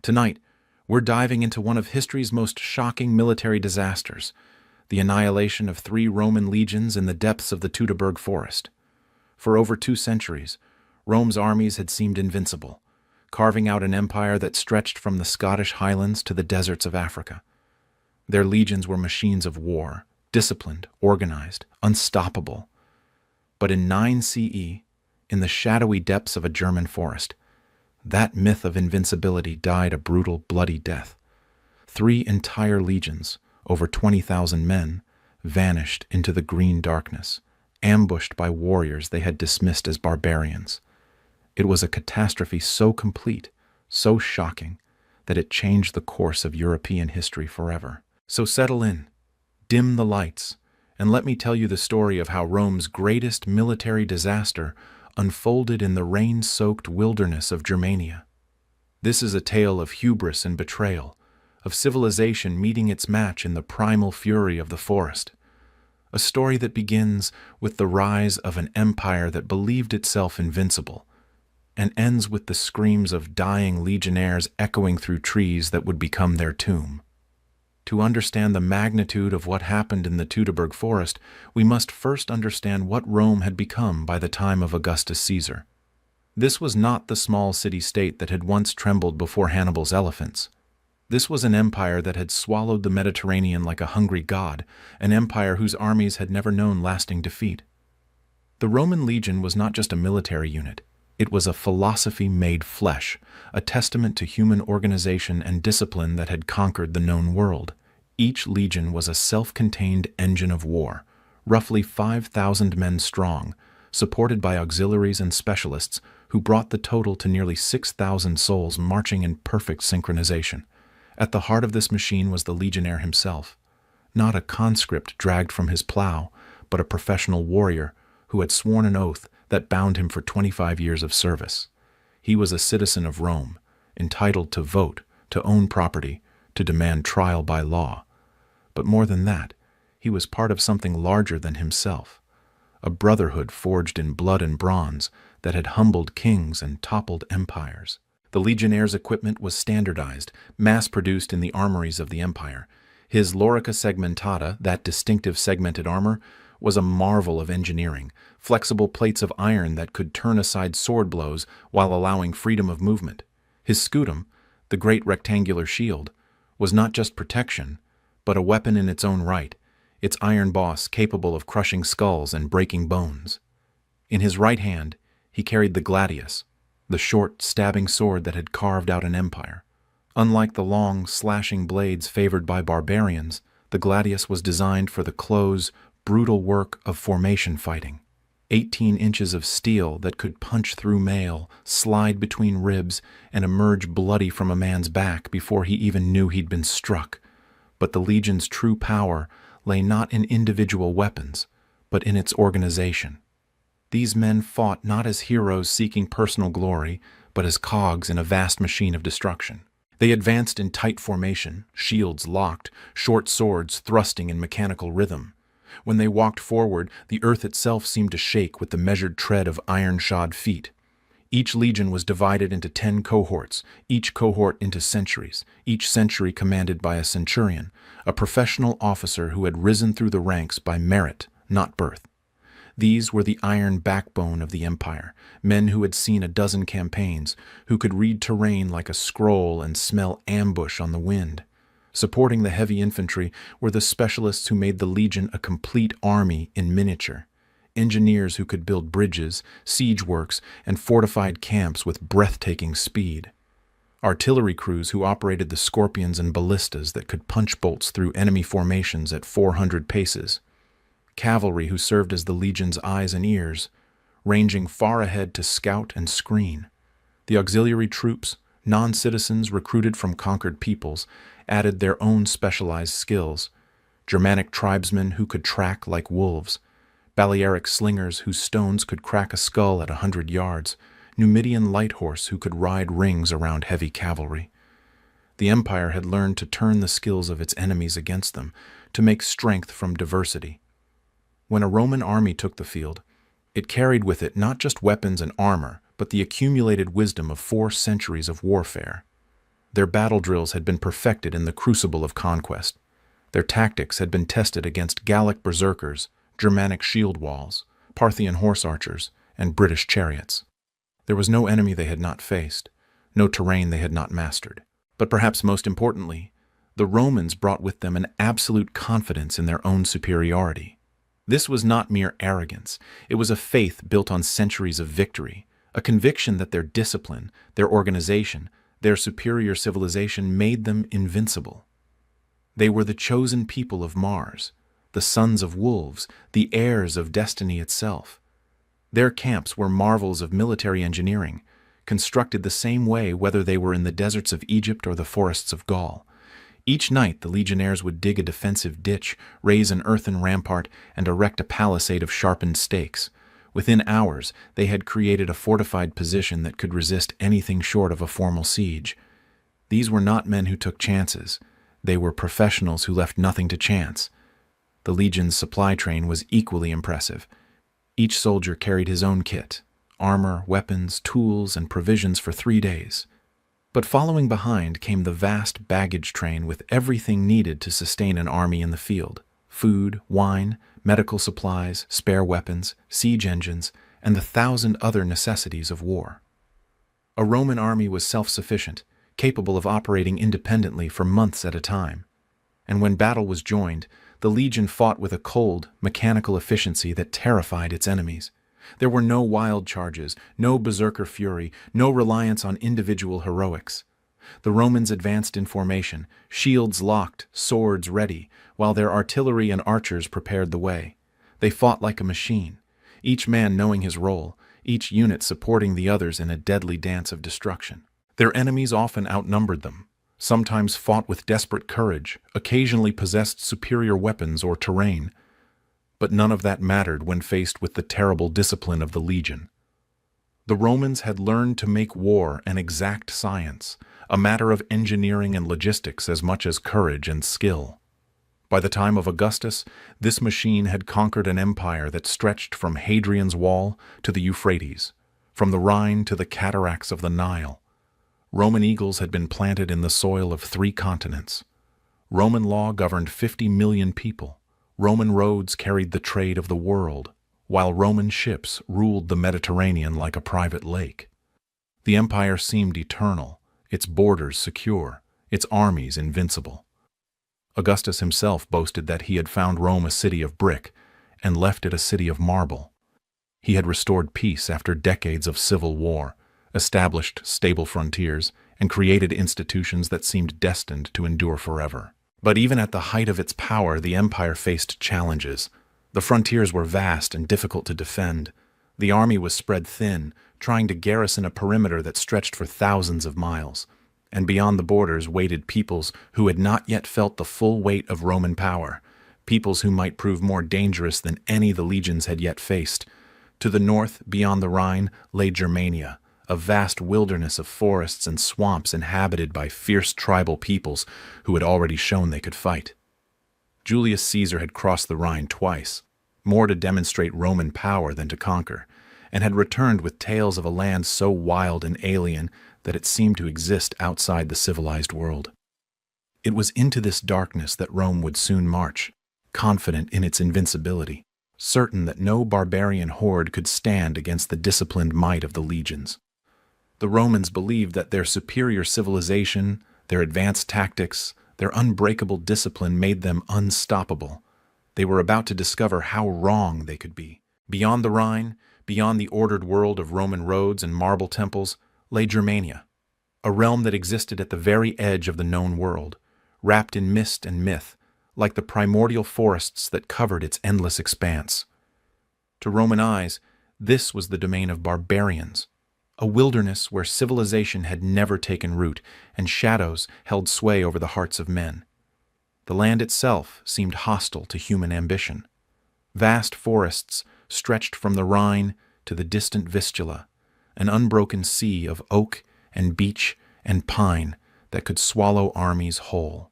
Tonight, we're diving into one of history's most shocking military disasters, the annihilation of 3 Roman legions in the depths of the Teutoburg Forest. For over 2 centuries, Rome's armies had seemed invincible, carving out an empire that stretched from the Scottish highlands to the deserts of Africa. Their legions were machines of war, disciplined, organized, unstoppable. But in 9 CE, in the shadowy depths of a German forest, that myth of invincibility died a brutal, bloody death. 3 entire legions, over 20,000 men, vanished into the green darkness, ambushed by warriors they had dismissed as barbarians. It was a catastrophe so complete, so shocking, that it changed the course of European history forever. So settle in, dim the lights, and let me tell you the story of how Rome's greatest military disaster unfolded in the rain-soaked wilderness of Germania. This is a tale of hubris and betrayal, of civilization meeting its match in the primal fury of the forest. A story that begins with the rise of an empire that believed itself invincible, and ends with the screams of dying legionnaires echoing through trees that would become their tomb. To understand the magnitude of what happened in the Teutoburg Forest, we must first understand what Rome had become by the time of Augustus Caesar. This was not the small city-state that had once trembled before Hannibal's elephants. This was an empire that had swallowed the Mediterranean like a hungry god, an empire whose armies had never known lasting defeat. The Roman legion was not just a military unit. It was a philosophy made flesh, a testament to human organization and discipline that had conquered the known world. Each legion was a self-contained engine of war, roughly 5,000 men strong, supported by auxiliaries and specialists who brought the total to nearly 6,000 souls marching in perfect synchronization. At the heart of this machine was the legionnaire himself, not a conscript dragged from his plow, but a professional warrior who had sworn an oath that bound him for 25 years of service. He was a citizen of Rome, entitled to vote, to own property, to demand trial by law. But more than that, he was part of something larger than himself, a brotherhood forged in blood and bronze that had humbled kings and toppled empires. The legionnaire's equipment was standardized, mass-produced in the armories of the empire. His lorica segmentata, that distinctive segmented armor, was a marvel of engineering, flexible plates of iron that could turn aside sword blows while allowing freedom of movement. His scutum, the great rectangular shield, was not just protection, but a weapon in its own right, its iron boss capable of crushing skulls and breaking bones. In his right hand, he carried the gladius, the short, stabbing sword that had carved out an empire. Unlike the long, slashing blades favored by barbarians, the gladius was designed for the close, brutal work of formation fighting. 18 inches of steel that could punch through mail, slide between ribs, and emerge bloody from a man's back before he even knew he'd been struck. But the legion's true power lay not in individual weapons, but in its organization. These men fought not as heroes seeking personal glory, but as cogs in a vast machine of destruction. They advanced in tight formation, shields locked, short swords thrusting in mechanical rhythm. When they walked forward, the earth itself seemed to shake with the measured tread of iron-shod feet. Each legion was divided into 10 cohorts, each cohort into centuries, each century commanded by a centurion, a professional officer who had risen through the ranks by merit, not birth. These were the iron backbone of the empire, men who had seen a dozen campaigns, who could read terrain like a scroll and smell ambush on the wind. Supporting the heavy infantry were the specialists who made the legion a complete army in miniature. Engineers who could build bridges, siege works, and fortified camps with breathtaking speed. Artillery crews who operated the scorpions and ballistas that could punch bolts through enemy formations at 400 paces. Cavalry who served as the legion's eyes and ears, ranging far ahead to scout and screen. The auxiliary troops, non-citizens recruited from conquered peoples, added their own specialized skills. Germanic tribesmen who could track like wolves, Balearic slingers whose stones could crack a skull at 100 yards, Numidian light horse who could ride rings around heavy cavalry. The empire had learned to turn the skills of its enemies against them, to make strength from diversity. When a Roman army took the field, it carried with it not just weapons and armor, but the accumulated wisdom of 4 centuries of warfare. Their battle drills had been perfected in the crucible of conquest. Their tactics had been tested against Gallic berserkers, Germanic shield walls, Parthian horse archers, and British chariots. There was no enemy they had not faced, no terrain they had not mastered. But perhaps most importantly, the Romans brought with them an absolute confidence in their own superiority. This was not mere arrogance. It was a faith built on centuries of victory, a conviction that their discipline, their organization, their superior civilization made them invincible. They were the chosen people of Mars, the sons of wolves, the heirs of destiny itself. Their camps were marvels of military engineering, constructed the same way whether they were in the deserts of Egypt or the forests of Gaul. Each night the legionnaires would dig a defensive ditch, raise an earthen rampart, and erect a palisade of sharpened stakes. Within hours, they had created a fortified position that could resist anything short of a formal siege. These were not men who took chances. They were professionals who left nothing to chance. The legion's supply train was equally impressive. Each soldier carried his own kit, armor, weapons, tools, and provisions for 3 days. But following behind came the vast baggage train with everything needed to sustain an army in the field: food, wine, medical supplies, spare weapons, siege engines, and the 1,000 other necessities of war. A Roman army was self-sufficient, capable of operating independently for months at a time. And when battle was joined, the legion fought with a cold, mechanical efficiency that terrified its enemies. There were no wild charges, no berserker fury, no reliance on individual heroics. The Romans advanced in formation, shields locked, swords ready, while their artillery and archers prepared the way. They fought like a machine, each man knowing his role, each unit supporting the others in a deadly dance of destruction. Their enemies often outnumbered them, sometimes fought with desperate courage, occasionally possessed superior weapons or terrain. But none of that mattered when faced with the terrible discipline of the legion. The Romans had learned to make war an exact science, a matter of engineering and logistics as much as courage and skill. By the time of Augustus, this machine had conquered an empire that stretched from Hadrian's Wall to the Euphrates, from the Rhine to the cataracts of the Nile. Roman eagles had been planted in the soil of 3 continents. Roman law governed 50 million people. Roman roads carried the trade of the world, while Roman ships ruled the Mediterranean like a private lake. The empire seemed eternal, its borders secure, its armies invincible. Augustus himself boasted that he had found Rome a city of brick and left it a city of marble. He had restored peace after decades of civil war, established stable frontiers, and created institutions that seemed destined to endure forever. But even at the height of its power, the empire faced challenges. The frontiers were vast and difficult to defend. The army was spread thin, trying to garrison a perimeter that stretched for thousands of miles. And beyond the borders waited peoples who had not yet felt the full weight of Roman power, peoples who might prove more dangerous than any the legions had yet faced. To the north, beyond the Rhine, lay Germania, a vast wilderness of forests and swamps inhabited by fierce tribal peoples who had already shown they could fight. Julius Caesar had crossed the Rhine twice, more to demonstrate Roman power than to conquer, and had returned with tales of a land so wild and alien that it seemed to exist outside the civilized world. It was into this darkness that Rome would soon march, confident in its invincibility, certain that no barbarian horde could stand against the disciplined might of the legions. The Romans believed that their superior civilization, their advanced tactics, their unbreakable discipline made them unstoppable. They were about to discover how wrong they could be. Beyond the Rhine, beyond the ordered world of Roman roads and marble temples, lay Germania, a realm that existed at the very edge of the known world, wrapped in mist and myth, like the primordial forests that covered its endless expanse. To Roman eyes, this was the domain of barbarians, a wilderness where civilization had never taken root and shadows held sway over the hearts of men. The land itself seemed hostile to human ambition. Vast forests stretched from the Rhine to the distant Vistula, an unbroken sea of oak and beech and pine that could swallow armies whole.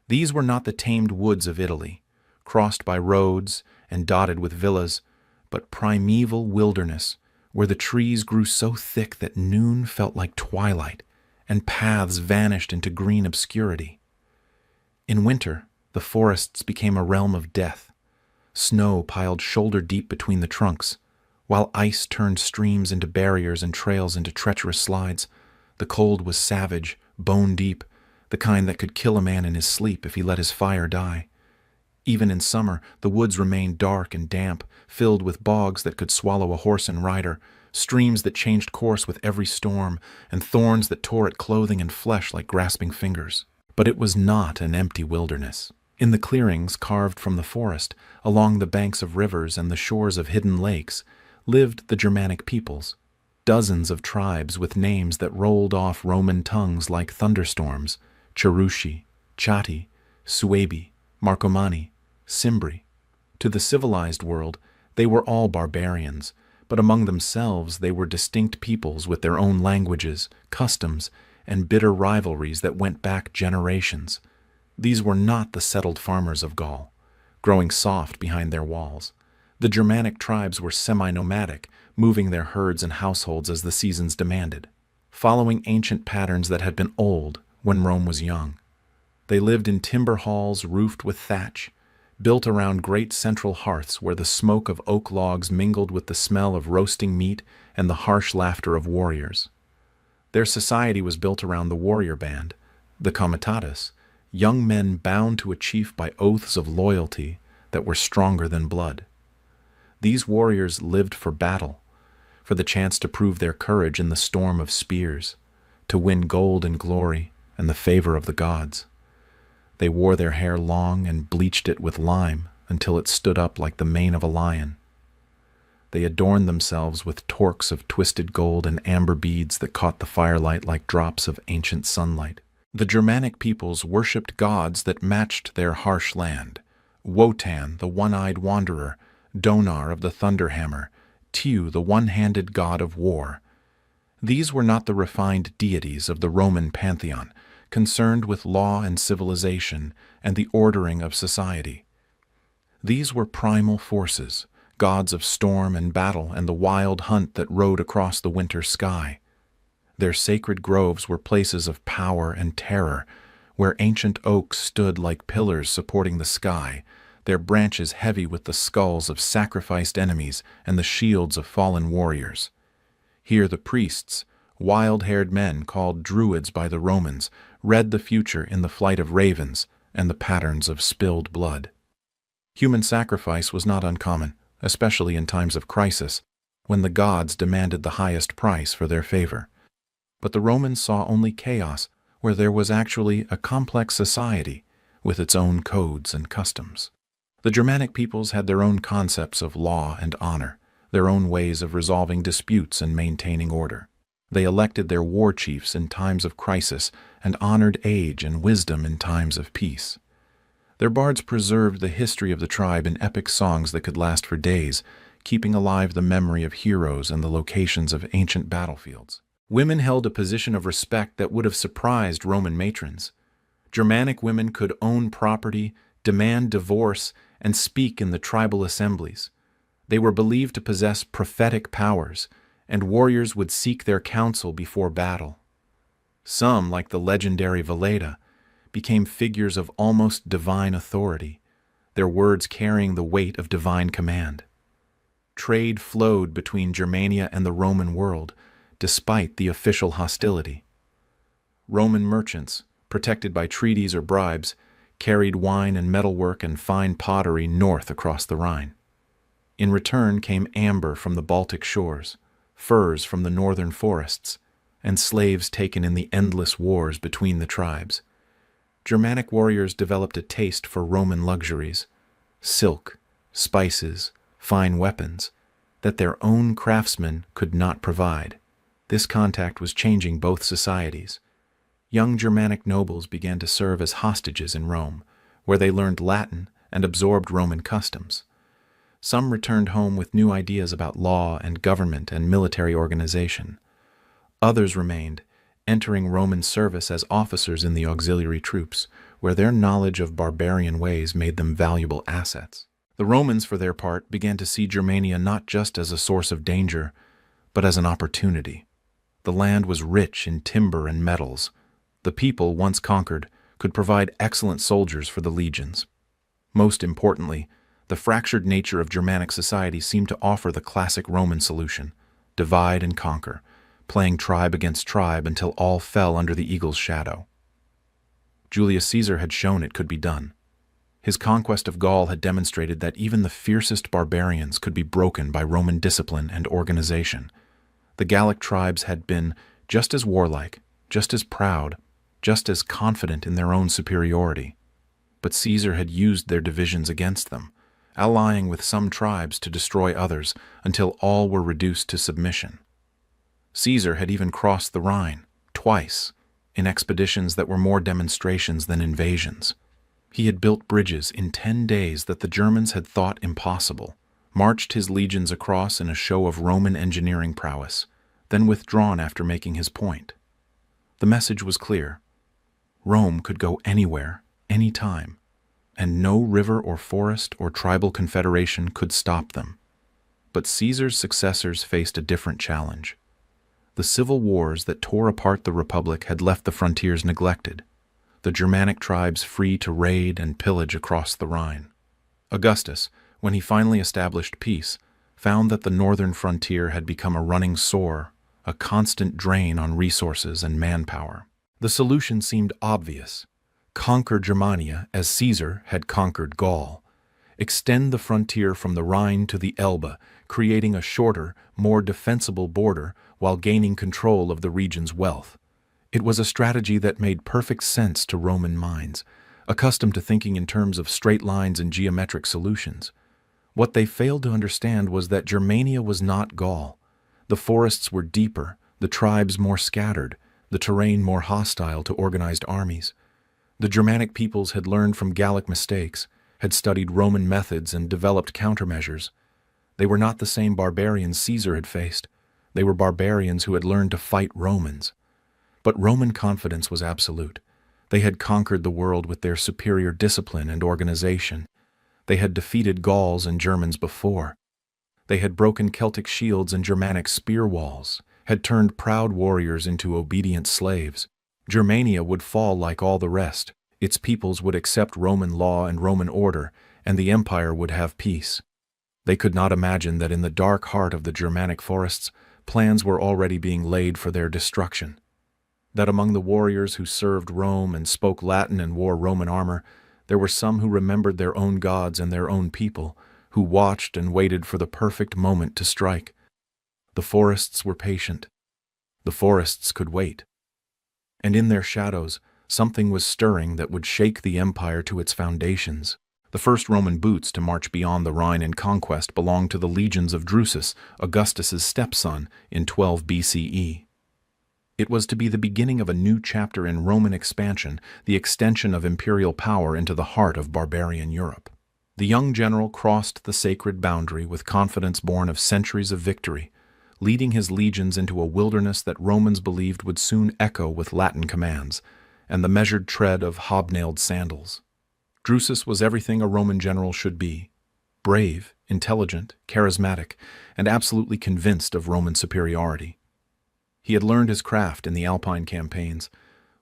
These were not the tamed woods of Italy, crossed by roads and dotted with villas, but primeval wilderness where the trees grew so thick that noon felt like twilight and paths vanished into green obscurity. In winter, the forests became a realm of death. Snow piled shoulder-deep between the trunks, while ice turned streams into barriers and trails into treacherous slides. The cold was savage, bone-deep, the kind that could kill a man in his sleep if he let his fire die. Even in summer, the woods remained dark and damp, filled with bogs that could swallow a horse and rider, streams that changed course with every storm, and thorns that tore at clothing and flesh like grasping fingers. But it was not an empty wilderness. In the clearings carved from the forest, along the banks of rivers and the shores of hidden lakes, lived the Germanic peoples, dozens of tribes with names that rolled off Roman tongues like thunderstorms: Cherushi, Chatti, Suebi, Marcomanni, Cimbri. To the civilized world, they were all barbarians, but among themselves they were distinct peoples with their own languages, customs, and bitter rivalries that went back generations. These were not the settled farmers of Gaul, growing soft behind their walls. The Germanic tribes were semi-nomadic, moving their herds and households as the seasons demanded, following ancient patterns that had been old when Rome was young. They lived in timber halls roofed with thatch, built around great central hearths where the smoke of oak logs mingled with the smell of roasting meat and the harsh laughter of warriors. Their society was built around the warrior band, the comitatus, young men bound to a chief by oaths of loyalty that were stronger than blood. These warriors lived for battle, for the chance to prove their courage in the storm of spears, to win gold and glory and the favor of the gods. They wore their hair long and bleached it with lime until it stood up like the mane of a lion. They adorned themselves with torques of twisted gold and amber beads that caught the firelight like drops of ancient sunlight. The Germanic peoples worshipped gods that matched their harsh land: Wotan, the one-eyed wanderer, Donar of the thunderhammer, Teu, the one-handed god of war. These were not the refined deities of the Roman pantheon, concerned with law and civilization and the ordering of society. These were primal forces, gods of storm and battle and the wild hunt that rode across the winter sky. Their sacred groves were places of power and terror, where ancient oaks stood like pillars supporting the sky, their branches heavy with the skulls of sacrificed enemies and the shields of fallen warriors. Here the priests, wild-haired men called druids by the Romans, read the future in the flight of ravens and the patterns of spilled blood. Human sacrifice was not uncommon, especially in times of crisis, when the gods demanded the highest price for their favor. But the Romans saw only chaos where there was actually a complex society with its own codes and customs. The Germanic peoples had their own concepts of law and honor, their own ways of resolving disputes and maintaining order. They elected their war chiefs in times of crisis and honored age and wisdom in times of peace. Their bards preserved the history of the tribe in epic songs that could last for days, keeping alive the memory of heroes and the locations of ancient battlefields. Women held a position of respect that would have surprised Roman matrons. Germanic women could own property, demand divorce, and speak in the tribal assemblies. They were believed to possess prophetic powers, and warriors would seek their counsel before battle. Some, like the legendary Veleda, became figures of almost divine authority, their words carrying the weight of divine command. Trade flowed between Germania and the Roman world, despite the official hostility. Roman merchants, protected by treaties or bribes, carried wine and metalwork and fine pottery north across the Rhine. In return came amber from the Baltic shores, furs from the northern forests, and slaves taken in the endless wars between the tribes. Germanic warriors developed a taste for Roman luxuries, silk, spices, fine weapons, that their own craftsmen could not provide. This contact was changing both societies. Young Germanic nobles began to serve as hostages in Rome, where they learned Latin and absorbed Roman customs. Some returned home with new ideas about law and government and military organization. Others remained, entering Roman service as officers in the auxiliary troops, where their knowledge of barbarian ways made them valuable assets. The Romans, for their part, began to see Germania not just as a source of danger, but as an opportunity. The land was rich in timber and metals. The people, once conquered, could provide excellent soldiers for the legions. Most importantly, the fractured nature of Germanic society seemed to offer the classic Roman solution: divide and conquer, playing tribe against tribe until all fell under the eagle's shadow. Julius Caesar had shown it could be done. His conquest of Gaul had demonstrated that even the fiercest barbarians could be broken by Roman discipline and organization. The Gallic tribes had been just as warlike, just as proud, just as confident in their own superiority. But Caesar had used their divisions against them, allying with some tribes to destroy others until all were reduced to submission. Caesar had even crossed the Rhine, twice, in expeditions that were more demonstrations than invasions. He had built bridges in 10 days that the Germans had thought impossible, marched his legions across in a show of Roman engineering prowess, then withdrawn after making his point. The message was clear. Rome could go anywhere, any time, and no river or forest or tribal confederation could stop them. But Caesar's successors faced a different challenge. The civil wars that tore apart the Republic had left the frontiers neglected, the Germanic tribes free to raid and pillage across the Rhine. Augustus, when he finally established peace, found that the northern frontier had become a running sore, a constant drain on resources and manpower. The solution seemed obvious: conquer Germania as Caesar had conquered Gaul. Extend the frontier from the Rhine to the Elbe, creating a shorter, more defensible border while gaining control of the region's wealth. It was a strategy that made perfect sense to Roman minds, accustomed to thinking in terms of straight lines and geometric solutions. What they failed to understand was that Germania was not Gaul. The forests were deeper, the tribes more scattered, the terrain more hostile to organized armies. The Germanic peoples had learned from Gallic mistakes, had studied Roman methods and developed countermeasures. They were not the same barbarians Caesar had faced. They were barbarians who had learned to fight Romans. But Roman confidence was absolute. They had conquered the world with their superior discipline and organization. They had defeated Gauls and Germans before. They had broken Celtic shields and Germanic spear walls, had turned proud warriors into obedient slaves. Germania would fall like all the rest. Its peoples would accept Roman law and Roman order, and the empire would have peace. They could not imagine that in the dark heart of the Germanic forests, plans were already being laid for their destruction. That among the warriors who served Rome and spoke Latin and wore Roman armor, there were some who remembered their own gods and their own people, who watched and waited for the perfect moment to strike. The forests were patient. The forests could wait. And in their shadows, something was stirring that would shake the empire to its foundations. The first Roman boots to march beyond the Rhine in conquest belonged to the legions of Drusus, Augustus's stepson, in 12 BCE. It was to be the beginning of a new chapter in Roman expansion, the extension of imperial power into the heart of barbarian Europe. The young general crossed the sacred boundary with confidence born of centuries of victory, leading his legions into a wilderness that Romans believed would soon echo with Latin commands and the measured tread of hobnailed sandals. Drusus was everything a Roman general should be: brave, intelligent, charismatic, and absolutely convinced of Roman superiority. He had learned his craft in the Alpine campaigns,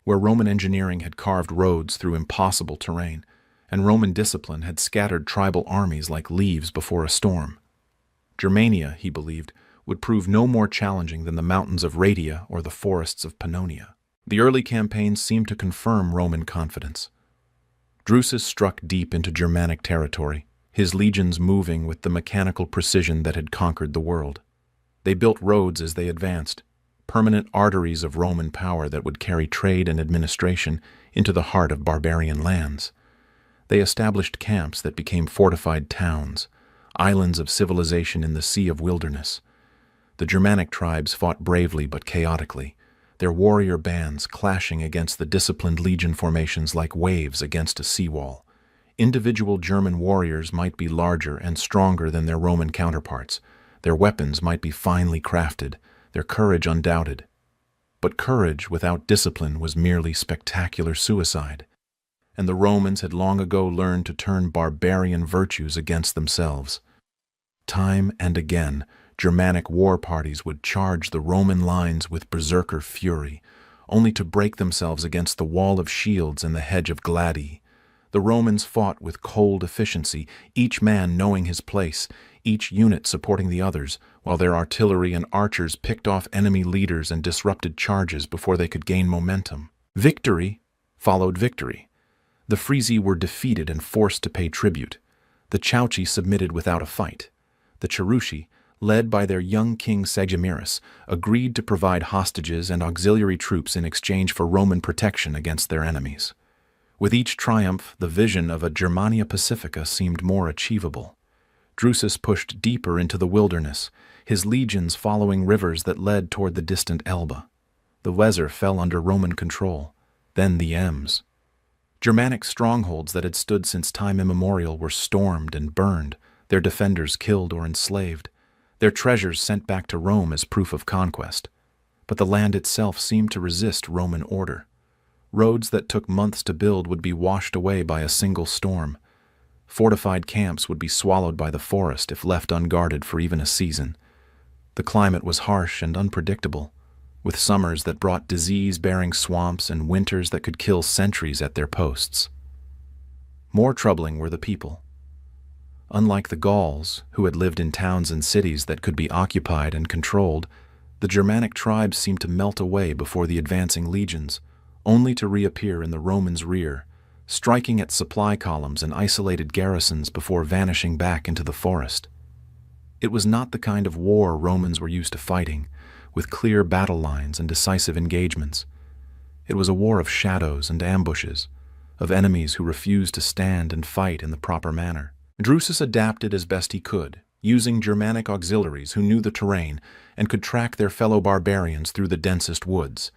where Roman engineering had carved roads through impossible terrain, and Roman discipline had scattered tribal armies like leaves before a storm. Germania, he believed, would prove no more challenging than the mountains of Raetia or the forests of Pannonia. The early campaigns seemed to confirm Roman confidence. Drusus struck deep into Germanic territory, his legions moving with the mechanical precision that had conquered the world. They built roads as they advanced, permanent arteries of Roman power that would carry trade and administration into the heart of barbarian lands. They established camps that became fortified towns, islands of civilization in the sea of wilderness. The Germanic tribes fought bravely but chaotically, their warrior bands clashing against the disciplined legion formations like waves against a seawall. Individual German warriors might be larger and stronger than their Roman counterparts. Their weapons might be finely crafted, their courage undoubted. But courage without discipline was merely spectacular suicide, and the Romans had long ago learned to turn barbarian virtues against themselves. Time and again, Germanic war parties would charge the Roman lines with berserker fury, only to break themselves against the wall of shields and the hedge of gladi. The Romans fought with cold efficiency, each man knowing his place, each unit supporting the others, while their artillery and archers picked off enemy leaders and disrupted charges before they could gain momentum. Victory followed victory. The Frisi were defeated and forced to pay tribute. The Chauci submitted without a fight. The Cherushi, led by their young king Segimiris, agreed to provide hostages and auxiliary troops in exchange for Roman protection against their enemies. With each triumph, the vision of a Germania Pacifica seemed more achievable. Drusus pushed deeper into the wilderness, his legions following rivers that led toward the distant Elbe. The Weser fell under Roman control, then the Ems. Germanic strongholds that had stood since time immemorial were stormed and burned, their defenders killed or enslaved, their treasures sent back to Rome as proof of conquest. But the land itself seemed to resist Roman order. Roads that took months to build would be washed away by a single storm. Fortified camps would be swallowed by the forest if left unguarded for even a season. The climate was harsh and unpredictable, with summers that brought disease-bearing swamps and winters that could kill sentries at their posts. More troubling were the people. Unlike the Gauls, who had lived in towns and cities that could be occupied and controlled, the Germanic tribes seemed to melt away before the advancing legions, only to reappear in the Romans' rear, striking at supply columns and isolated garrisons before vanishing back into the forest. It was not the kind of war Romans were used to fighting, with clear battle lines and decisive engagements. It was a war of shadows and ambushes, of enemies who refused to stand and fight in the proper manner. Drusus adapted as best he could, using Germanic auxiliaries who knew the terrain and could track their fellow barbarians through the densest woods.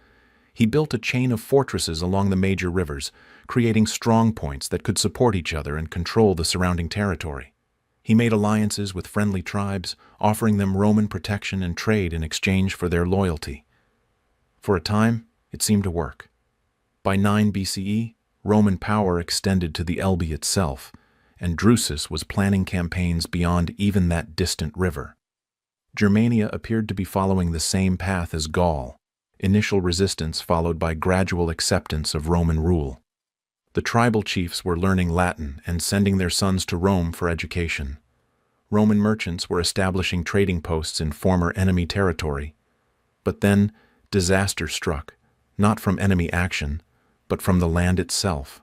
He built a chain of fortresses along the major rivers, creating strong points that could support each other and control the surrounding territory. He made alliances with friendly tribes, offering them Roman protection and trade in exchange for their loyalty. For a time, it seemed to work. By 9 BCE, Roman power extended to the Elbe itself, and Drusus was planning campaigns beyond even that distant river. Germania appeared to be following the same path as Gaul, initial resistance followed by gradual acceptance of Roman rule. The tribal chiefs were learning Latin and sending their sons to Rome for education. Roman merchants were establishing trading posts in former enemy territory. But then, disaster struck, not from enemy action, but from the land itself.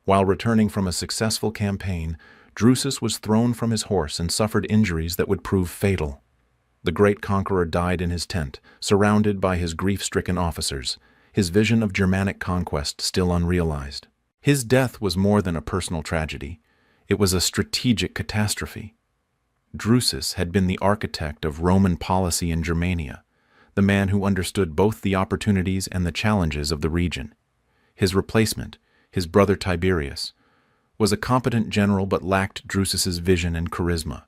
While returning from a successful campaign, Drusus was thrown from his horse and suffered injuries that would prove fatal. The great conqueror died in his tent, surrounded by his grief-stricken officers, his vision of Germanic conquest still unrealized. His death was more than a personal tragedy. It was a strategic catastrophe. Drusus had been the architect of Roman policy in Germania, the man who understood both the opportunities and the challenges of the region. His replacement, his brother Tiberius, was a competent general but lacked Drusus's vision and charisma.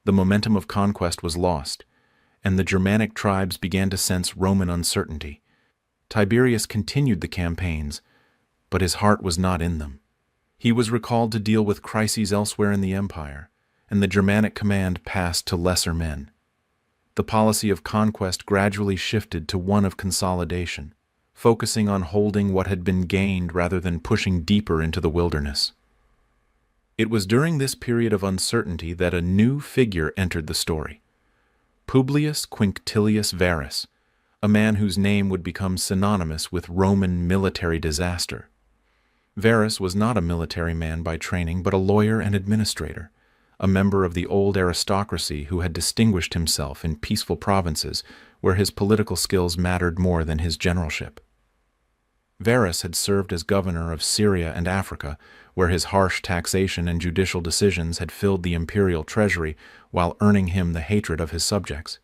The momentum of conquest was lost, and the Germanic tribes began to sense Roman uncertainty. Tiberius continued the campaigns, but his heart was not in them. He was recalled to deal with crises elsewhere in the empire, and the Germanic command passed to lesser men. The policy of conquest gradually shifted to one of consolidation, focusing on holding what had been gained rather than pushing deeper into the wilderness. It was during this period of uncertainty that a new figure entered the story. Publius Quinctilius Varus, a man whose name would become synonymous with Roman military disaster. Varus was not a military man by training, but a lawyer and administrator, a member of the old aristocracy who had distinguished himself in peaceful provinces where his political skills mattered more than his generalship. Varus had served as governor of Syria and Africa, where his harsh taxation and judicial decisions had filled the imperial treasury while earning him the hatred of his subjects.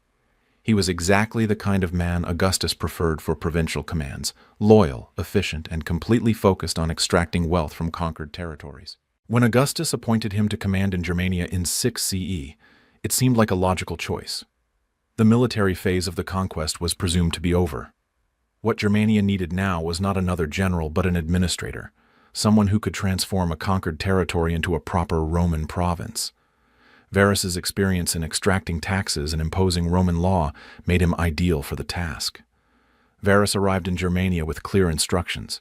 He was exactly the kind of man Augustus preferred for provincial commands, loyal, efficient, and completely focused on extracting wealth from conquered territories. When Augustus appointed him to command in Germania in 6 CE, it seemed like a logical choice. The military phase of the conquest was presumed to be over. What Germania needed now was not another general but an administrator, someone who could transform a conquered territory into a proper Roman province. Varus's experience in extracting taxes and imposing Roman law made him ideal for the task. Varus arrived in Germania with clear instructions: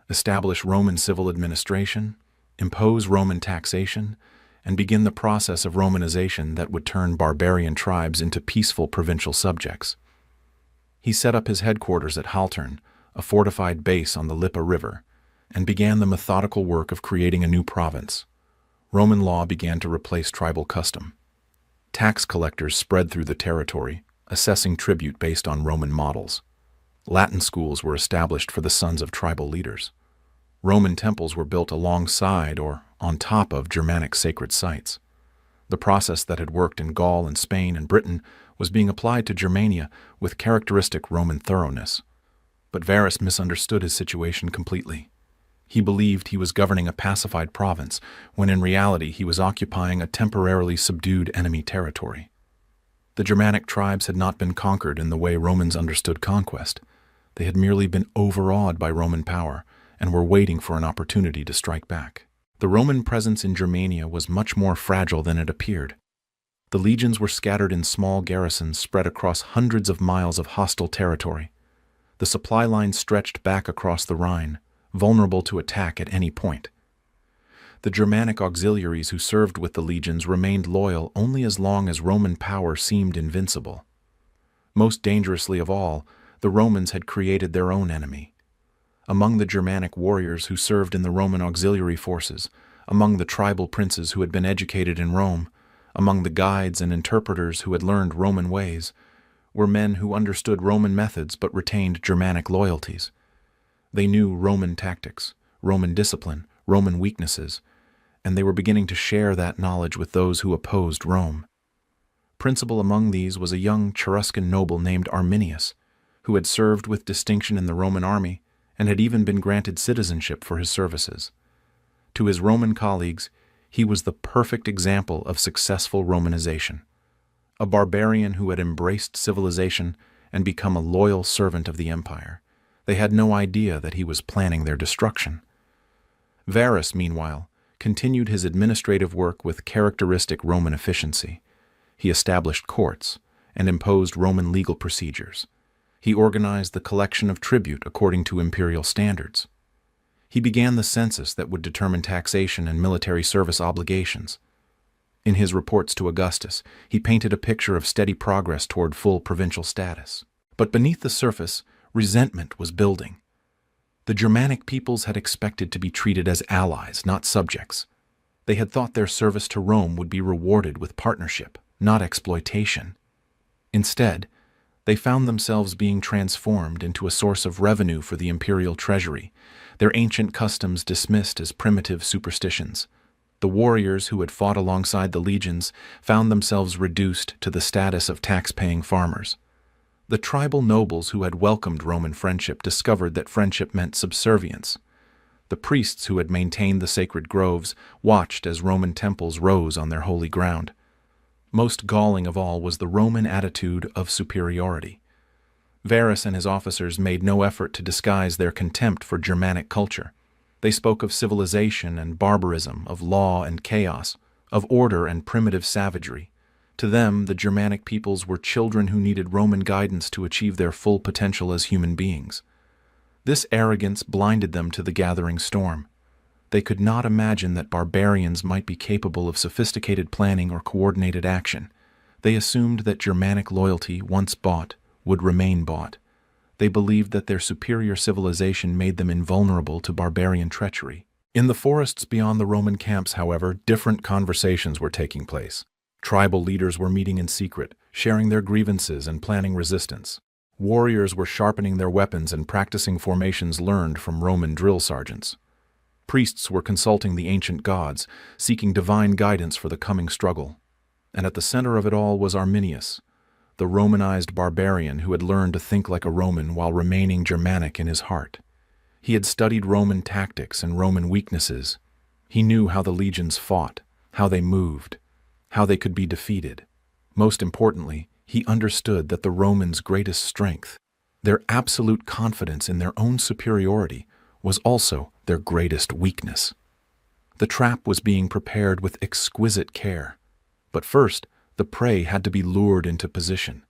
establish Roman civil administration, impose Roman taxation, and begin the process of Romanization that would turn barbarian tribes into peaceful provincial subjects. He set up his headquarters at Haltern, a fortified base on the Lippe River, and began the methodical work of creating a new province. Roman law began to replace tribal custom. Tax collectors spread through the territory, assessing tribute based on Roman models. Latin schools were established for the sons of tribal leaders. Roman temples were built alongside or on top of Germanic sacred sites. The process that had worked in Gaul and Spain and Britain was being applied to Germania with characteristic Roman thoroughness. But Varus misunderstood his situation completely. He believed he was governing a pacified province, when in reality he was occupying a temporarily subdued enemy territory. The Germanic tribes had not been conquered in the way Romans understood conquest. They had merely been overawed by Roman power and were waiting for an opportunity to strike back. The Roman presence in Germania was much more fragile than it appeared. The legions were scattered in small garrisons spread across hundreds of miles of hostile territory. The supply lines stretched back across the Rhine, vulnerable to attack at any point. The Germanic auxiliaries who served with the legions remained loyal only as long as Roman power seemed invincible. Most dangerously of all, the Romans had created their own enemy. Among the Germanic warriors who served in the Roman auxiliary forces, among the tribal princes who had been educated in Rome, among the guides and interpreters who had learned Roman ways, were men who understood Roman methods but retained Germanic loyalties. They knew Roman tactics, Roman discipline, Roman weaknesses, and they were beginning to share that knowledge with those who opposed Rome. Principal among these was a young Cheruscan noble named Arminius, who had served with distinction in the Roman army and had even been granted citizenship for his services. To his Roman colleagues, he was the perfect example of successful Romanization, a barbarian who had embraced civilization and become a loyal servant of the empire. They had no idea that he was planning their destruction. Varus, meanwhile, continued his administrative work with characteristic Roman efficiency. He established courts and imposed Roman legal procedures. He organized the collection of tribute according to imperial standards. He began the census that would determine taxation and military service obligations. In his reports to Augustus, he painted a picture of steady progress toward full provincial status. But beneath the surface, resentment was building. The Germanic peoples had expected to be treated as allies, not subjects. They had thought their service to Rome would be rewarded with partnership, not exploitation. Instead, they found themselves being transformed into a source of revenue for the imperial treasury, their ancient customs dismissed as primitive superstitions. The warriors who had fought alongside the legions found themselves reduced to the status of tax-paying farmers. The tribal nobles who had welcomed Roman friendship discovered that friendship meant subservience. The priests who had maintained the sacred groves watched as Roman temples rose on their holy ground. Most galling of all was the Roman attitude of superiority. Varus and his officers made no effort to disguise their contempt for Germanic culture. They spoke of civilization and barbarism, of law and chaos, of order and primitive savagery. To them, the Germanic peoples were children who needed Roman guidance to achieve their full potential as human beings. This arrogance blinded them to the gathering storm. They could not imagine that barbarians might be capable of sophisticated planning or coordinated action. They assumed that Germanic loyalty, once bought, would remain bought. They believed that their superior civilization made them invulnerable to barbarian treachery. In the forests beyond the Roman camps, however, different conversations were taking place. Tribal leaders were meeting in secret, sharing their grievances and planning resistance. Warriors were sharpening their weapons and practicing formations learned from Roman drill sergeants. Priests were consulting the ancient gods, seeking divine guidance for the coming struggle. And at the center of it all was Arminius, the Romanized barbarian who had learned to think like a Roman while remaining Germanic in his heart. He had studied Roman tactics and Roman weaknesses. He knew how the legions fought, how they moved, how they could be defeated. Most importantly, he understood that the Romans' greatest strength, their absolute confidence in their own superiority, was also their greatest weakness. The trap was being prepared with exquisite care. But first, the prey had to be lured into position.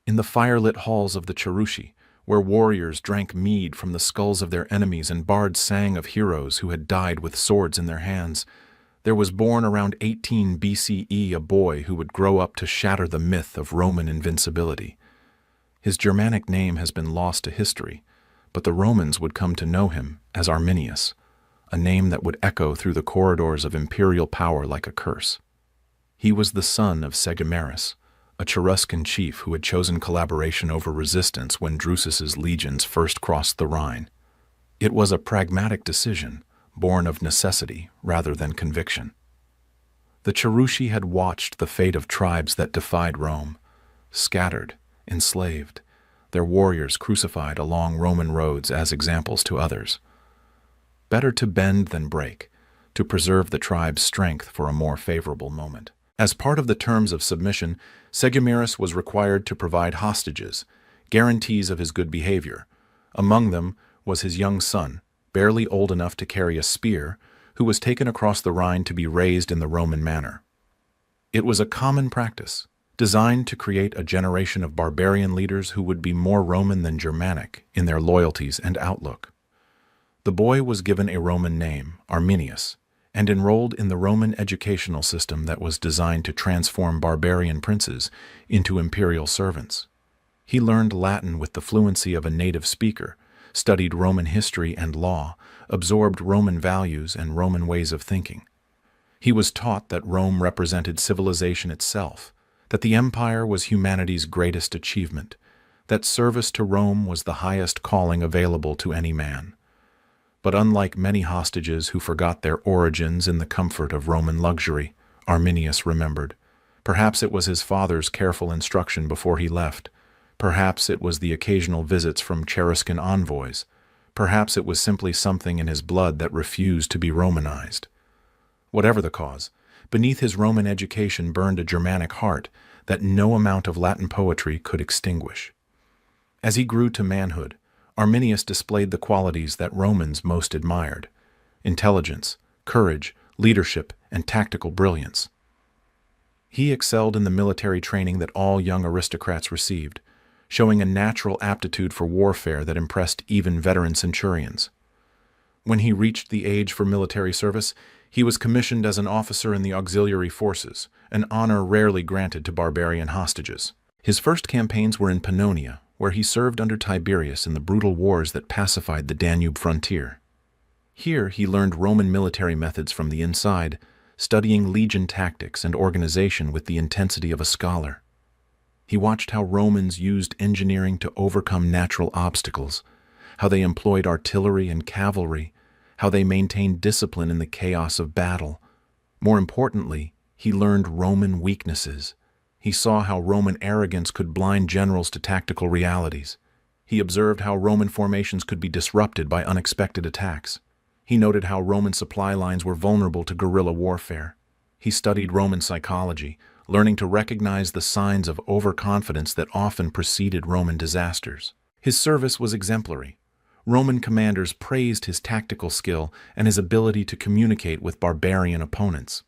In the firelit halls of the Cherushi, where warriors drank mead from the skulls of their enemies and bards sang of heroes who had died with swords in their hands, there was born around 18 BCE a boy who would grow up to shatter the myth of Roman invincibility. His Germanic name has been lost to history, but the Romans would come to know him as Arminius, a name that would echo through the corridors of imperial power like a curse. He was the son of Segamarus, a Cheruscan chief who had chosen collaboration over resistance when Drusus's legions first crossed the Rhine. It was a pragmatic decision, born of necessity rather than conviction. The Cherushi had watched the fate of tribes that defied Rome, scattered, enslaved, their warriors crucified along Roman roads as examples to others. Better to bend than break, to preserve the tribe's strength for a more favorable moment. As part of the terms of submission, Segamarus was required to provide hostages, guarantees of his good behavior. Among them was his young son, barely old enough to carry a spear, who was taken across the Rhine to be raised in the Roman manner. It was a common practice, designed to create a generation of barbarian leaders who would be more Roman than Germanic in their loyalties and outlook. The boy was given a Roman name, Arminius, and enrolled in the Roman educational system that was designed to transform barbarian princes into imperial servants. He learned Latin with the fluency of a native speaker, studied Roman history and law, absorbed Roman values and Roman ways of thinking. He was taught that Rome represented civilization itself, that the empire was humanity's greatest achievement, that service to Rome was the highest calling available to any man. But unlike many hostages who forgot their origins in the comfort of Roman luxury, Arminius remembered. Perhaps it was his father's careful instruction before he left. Perhaps it was the occasional visits from Cheruscan envoys. Perhaps it was simply something in his blood that refused to be Romanized. Whatever the cause, beneath his Roman education burned a Germanic heart that no amount of Latin poetry could extinguish. As he grew to manhood, Arminius displayed the qualities that Romans most admired: intelligence, courage, leadership, and tactical brilliance. He excelled in the military training that all young aristocrats received, showing a natural aptitude for warfare that impressed even veteran centurions. When he reached the age for military service, he was commissioned as an officer in the auxiliary forces, an honor rarely granted to barbarian hostages. His first campaigns were in Pannonia, where he served under Tiberius in the brutal wars that pacified the Danube frontier. Here he learned Roman military methods from the inside, studying legion tactics and organization with the intensity of a scholar. He watched how Romans used engineering to overcome natural obstacles, how they employed artillery and cavalry, how they maintained discipline in the chaos of battle. More importantly, he learned Roman weaknesses. He saw how Roman arrogance could blind generals to tactical realities. He observed how Roman formations could be disrupted by unexpected attacks. He noted how Roman supply lines were vulnerable to guerrilla warfare. He studied Roman psychology, learning to recognize the signs of overconfidence that often preceded Roman disasters. His service was exemplary. Roman commanders praised his tactical skill and his ability to communicate with barbarian opponents.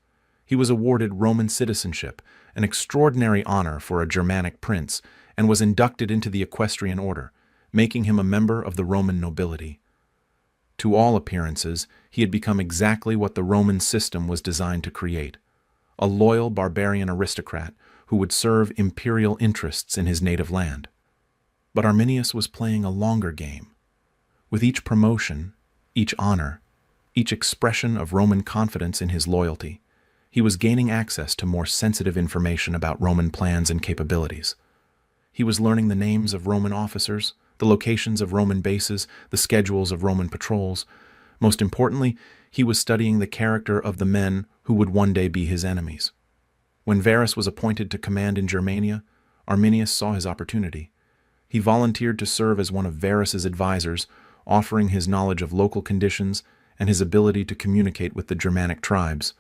He was awarded Roman citizenship, an extraordinary honor for a Germanic prince, and was inducted into the equestrian order, making him a member of the Roman nobility. To all appearances, he had become exactly what the Roman system was designed to create: a loyal barbarian aristocrat who would serve imperial interests in his native land. But Arminius was playing a longer game. With each promotion, each honor, each expression of Roman confidence in his loyalty, he was gaining access to more sensitive information about Roman plans and capabilities. He was learning the names of Roman officers, the locations of Roman bases, the schedules of Roman patrols. Most importantly, he was studying the character of the men who would one day be his enemies. When Varus was appointed to command in Germania, Arminius saw his opportunity. He volunteered to serve as one of Varus's advisors, offering his knowledge of local conditions and his ability to communicate with the Germanic tribes.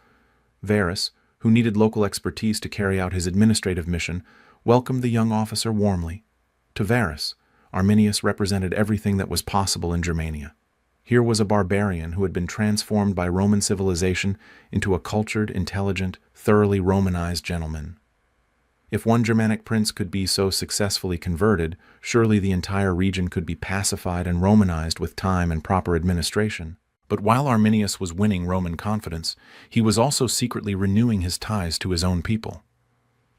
Varus, who needed local expertise to carry out his administrative mission, welcomed the young officer warmly. To Varus, Arminius represented everything that was possible in Germania: Here was a barbarian who had been transformed by Roman civilization into a cultured, intelligent, thoroughly Romanized gentleman. If one Germanic prince could be so successfully converted, surely the entire region could be pacified and Romanized with time and proper administration. But while Arminius was winning Roman confidence, he was also secretly renewing his ties to his own people.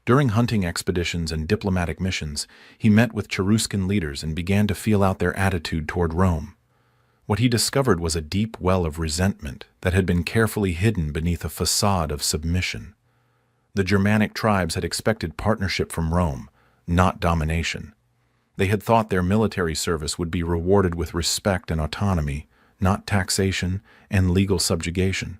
During hunting expeditions and diplomatic missions, he met with Cheruscan leaders and began to feel out their attitude toward Rome. What he discovered was a deep well of resentment that had been carefully hidden beneath a facade of submission. The Germanic tribes had expected partnership from Rome, not domination. They had thought their military service would be rewarded with respect and autonomy, not taxation and legal subjugation.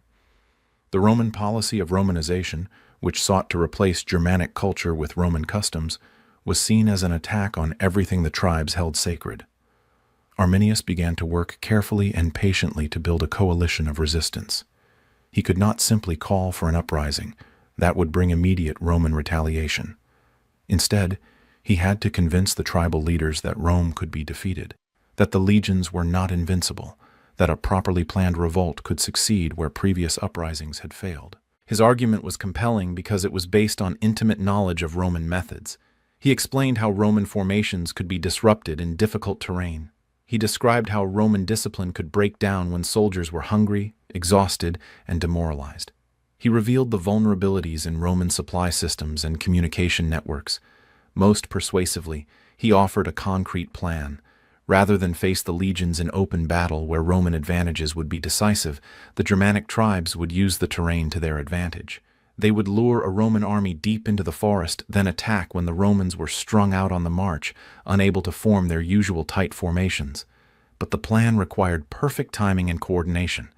The Roman policy of Romanization, which sought to replace Germanic culture with Roman customs, was seen as an attack on everything the tribes held sacred. Arminius began to work carefully and patiently to build a coalition of resistance. He could not simply call for an uprising. That would bring immediate Roman retaliation. Instead, he had to convince the tribal leaders that Rome could be defeated, that the legions were not invincible, that a properly planned revolt could succeed where previous uprisings had failed. His argument was compelling because it was based on intimate knowledge of Roman methods. He explained how Roman formations could be disrupted in difficult terrain. He described how Roman discipline could break down when soldiers were hungry, exhausted, and demoralized. He revealed the vulnerabilities in Roman supply systems and communication networks. Most persuasively, he offered a concrete plan. Rather than face the legions in open battle where Roman advantages would be decisive, the Germanic tribes would use the terrain to their advantage. They would lure a Roman army deep into the forest, then attack when the Romans were strung out on the march, unable to form their usual tight formations. But the plan required perfect timing and coordination.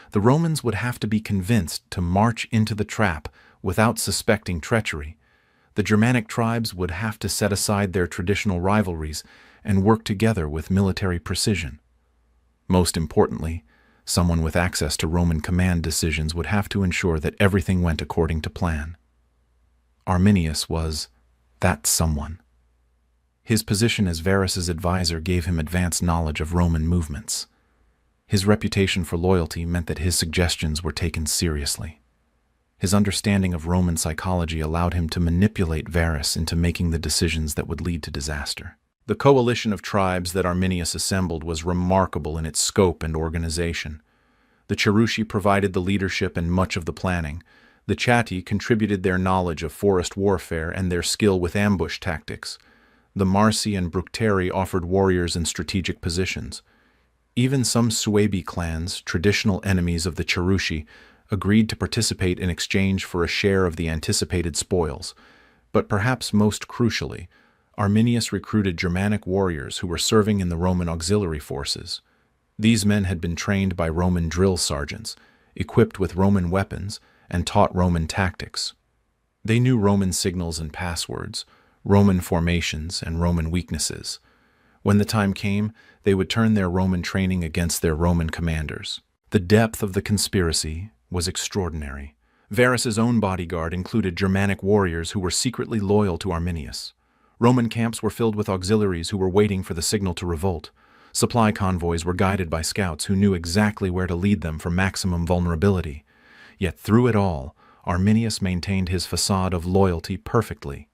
The Romans would have to be convinced to march into the trap without suspecting treachery. The Germanic tribes would have to set aside their traditional rivalries and work together with military precision. Most importantly, someone with access to Roman command decisions would have to ensure that everything went according to plan. Arminius was that someone. His position as Varus's advisor gave him advanced knowledge of Roman movements. His reputation for loyalty meant that his suggestions were taken seriously. His understanding of Roman psychology allowed him to manipulate Varus into making the decisions that would lead to disaster. The coalition of tribes that Arminius assembled was remarkable in its scope and organization. The Cherusci provided the leadership and much of the planning. The Chatti contributed their knowledge of forest warfare and their skill with ambush tactics. The Marsi and Bructeri offered warriors in strategic positions. Even some Suebi clans, traditional enemies of the Cherusci, agreed to participate in exchange for a share of the anticipated spoils. But perhaps most crucially, Arminius recruited Germanic warriors who were serving in the Roman auxiliary forces. These men had been trained by Roman drill sergeants, equipped with Roman weapons, and taught Roman tactics. They knew Roman signals and passwords, Roman formations, and Roman weaknesses. When the time came, they would turn their Roman training against their Roman commanders. The depth of the conspiracy was extraordinary. Varus's own bodyguard included Germanic warriors who were secretly loyal to Arminius. Roman camps were filled with auxiliaries who were waiting for the signal to revolt. Supply convoys were guided by scouts who knew exactly where to lead them for maximum vulnerability. Yet through it all, Arminius maintained his facade of loyalty perfectly.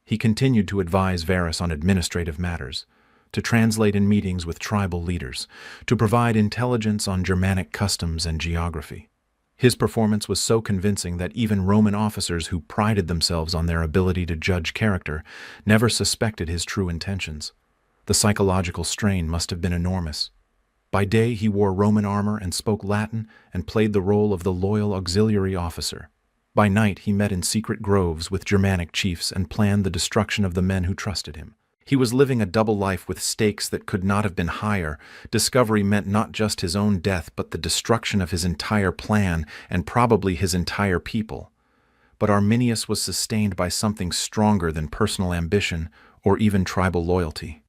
He continued to advise Varus on administrative matters, to translate in meetings with tribal leaders, to provide intelligence on Germanic customs and geography. His performance was so convincing that even Roman officers who prided themselves on their ability to judge character never suspected his true intentions. The psychological strain must have been enormous. By day he wore Roman armor and spoke Latin and played the role of the loyal auxiliary officer. By night he met in secret groves with Germanic chiefs and planned the destruction of the men who trusted him. He was living a double life with stakes that could not have been higher. Discovery meant not just his own death, but the destruction of his entire plan and probably his entire people. But Arminius was sustained by something stronger than personal ambition or even tribal loyalty.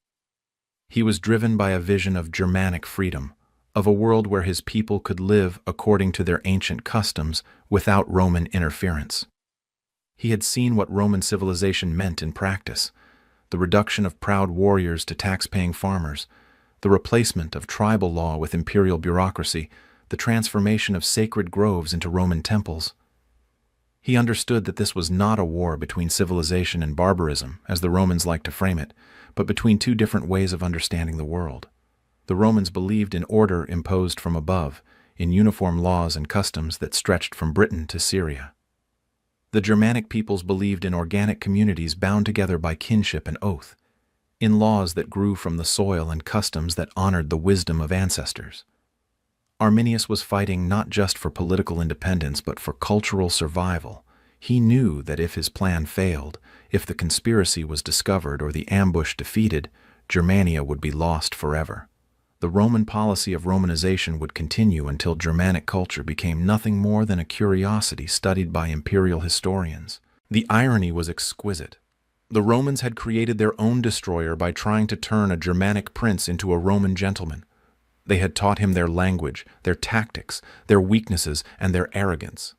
He was driven by a vision of Germanic freedom, of a world where his people could live according to their ancient customs without Roman interference. He had seen what Roman civilization meant in practice. The reduction of proud warriors to tax-paying farmers, the replacement of tribal law with imperial bureaucracy, the transformation of sacred groves into Roman temples. He understood that this was not a war between civilization and barbarism, as the Romans liked to frame it, but between two different ways of understanding the world. The Romans believed in order imposed from above, in uniform laws and customs that stretched from Britain to Syria. The Germanic peoples believed in organic communities bound together by kinship and oath, in laws that grew from the soil and customs that honored the wisdom of ancestors. Arminius was fighting not just for political independence but for cultural survival. He knew that if his plan failed, if the conspiracy was discovered or the ambush defeated, Germania would be lost forever. The Roman policy of Romanization would continue until Germanic culture became nothing more than a curiosity studied by imperial historians. The irony was exquisite. The Romans had created their own destroyer by trying to turn a Germanic prince into a Roman gentleman. They had taught him their language, their tactics, their weaknesses, and their arrogance.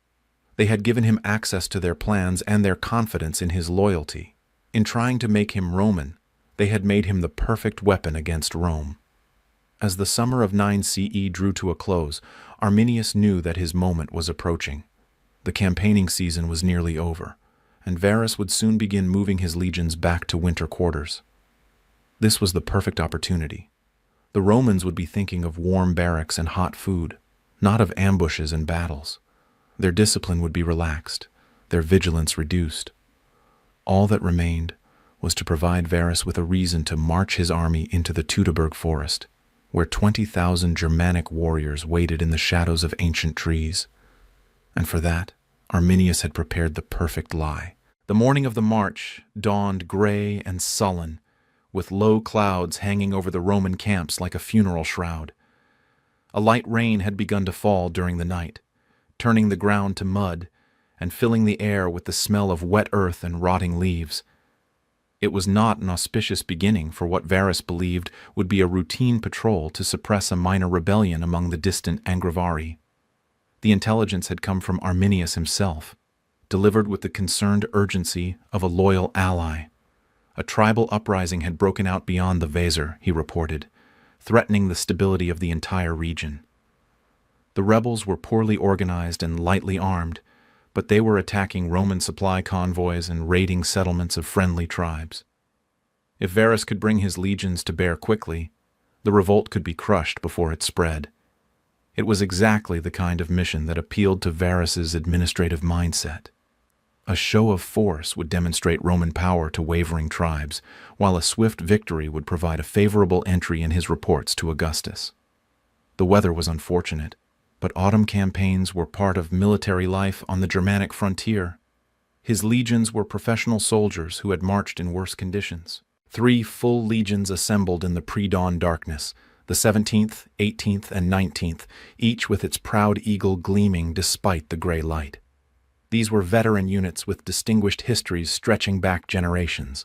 They had given him access to their plans and their confidence in his loyalty. In trying to make him Roman, they had made him the perfect weapon against Rome. As the summer of 9 CE drew to a close, Arminius knew that his moment was approaching. The campaigning season was nearly over, and Varus would soon begin moving his legions back to winter quarters. This was the perfect opportunity. The Romans would be thinking of warm barracks and hot food, not of ambushes and battles. Their discipline would be relaxed, their vigilance reduced. All that remained was to provide Varus with a reason to march his army into the Teutoburg Forest, where 20,000 Germanic warriors waited in the shadows of ancient trees. And for that, Arminius had prepared the perfect lie. The morning of the march dawned gray and sullen, with low clouds hanging over the Roman camps like a funeral shroud. A light rain had begun to fall during the night, turning the ground to mud and filling the air with the smell of wet earth and rotting leaves. It was not an auspicious beginning for what Varus believed would be a routine patrol to suppress a minor rebellion among the distant Angrivari. The intelligence had come from Arminius himself, delivered with the concerned urgency of a loyal ally. A tribal uprising had broken out beyond the Weser, he reported, threatening the stability of the entire region. The rebels were poorly organized and lightly armed, but they were attacking Roman supply convoys and raiding settlements of friendly tribes. If Varus could bring his legions to bear quickly, the revolt could be crushed before it spread. It was exactly the kind of mission that appealed to Varus's administrative mindset. A show of force would demonstrate Roman power to wavering tribes, while a swift victory would provide a favorable entry in his reports to Augustus. The weather was unfortunate, but autumn campaigns were part of military life on the Germanic frontier. His legions were professional soldiers who had marched in worse conditions. 3 full legions assembled in the pre-dawn darkness, the 17th, 18th, and 19th, each with its proud eagle gleaming despite the gray light. These were veteran units with distinguished histories stretching back generations.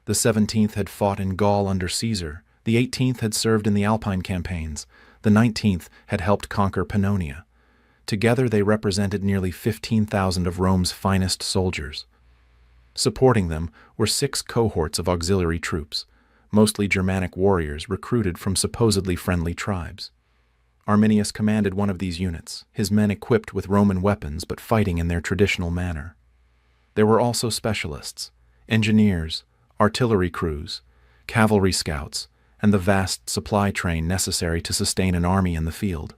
The 17th had fought in Gaul under Caesar, the 18th had served in the Alpine campaigns, the 19th had helped conquer Pannonia. Together they represented nearly 15,000 of Rome's finest soldiers. Supporting them were 6 cohorts of auxiliary troops, mostly Germanic warriors recruited from supposedly friendly tribes. Arminius commanded one of these units, his men equipped with Roman weapons but fighting in their traditional manner. There were also specialists, engineers, artillery crews, cavalry scouts, and the vast supply train necessary to sustain an army in the field.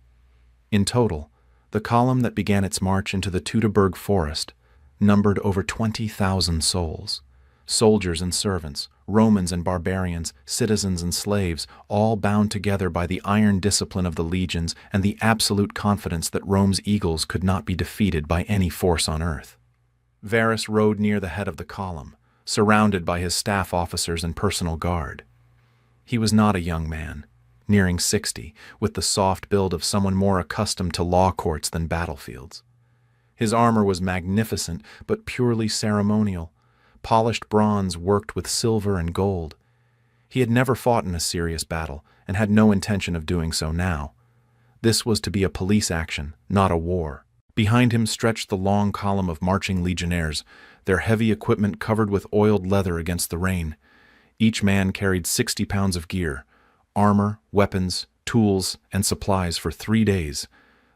In total, the column that began its march into the Teutoburg Forest numbered over 20,000 souls. Soldiers and servants, Romans and barbarians, citizens and slaves, all bound together by the iron discipline of the legions and the absolute confidence that Rome's eagles could not be defeated by any force on earth. Varus rode near the head of the column, surrounded by his staff officers and personal guard. He was not a young man, nearing 60, with the soft build of someone more accustomed to law courts than battlefields. His armor was magnificent but purely ceremonial, polished bronze worked with silver and gold. He had never fought in a serious battle and had no intention of doing so now. This was to be a police action, not a war. Behind him stretched the long column of marching legionnaires, their heavy equipment covered with oiled leather against the rain. Each man carried 60 pounds of gear, armor, weapons, tools, and supplies for 3 days.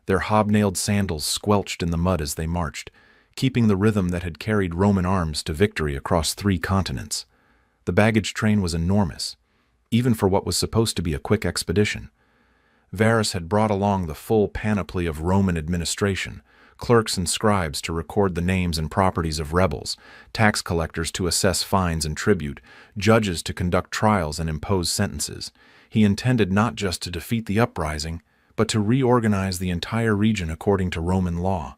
Their hobnailed sandals squelched in the mud as they marched, keeping the rhythm that had carried Roman arms to victory across 3 continents. The baggage train was enormous, even for what was supposed to be a quick expedition. Varus had brought along the full panoply of Roman administration, clerks and scribes to record the names and properties of rebels, tax collectors to assess fines and tribute, judges to conduct trials and impose sentences. He intended not just to defeat the uprising, but to reorganize the entire region according to Roman law.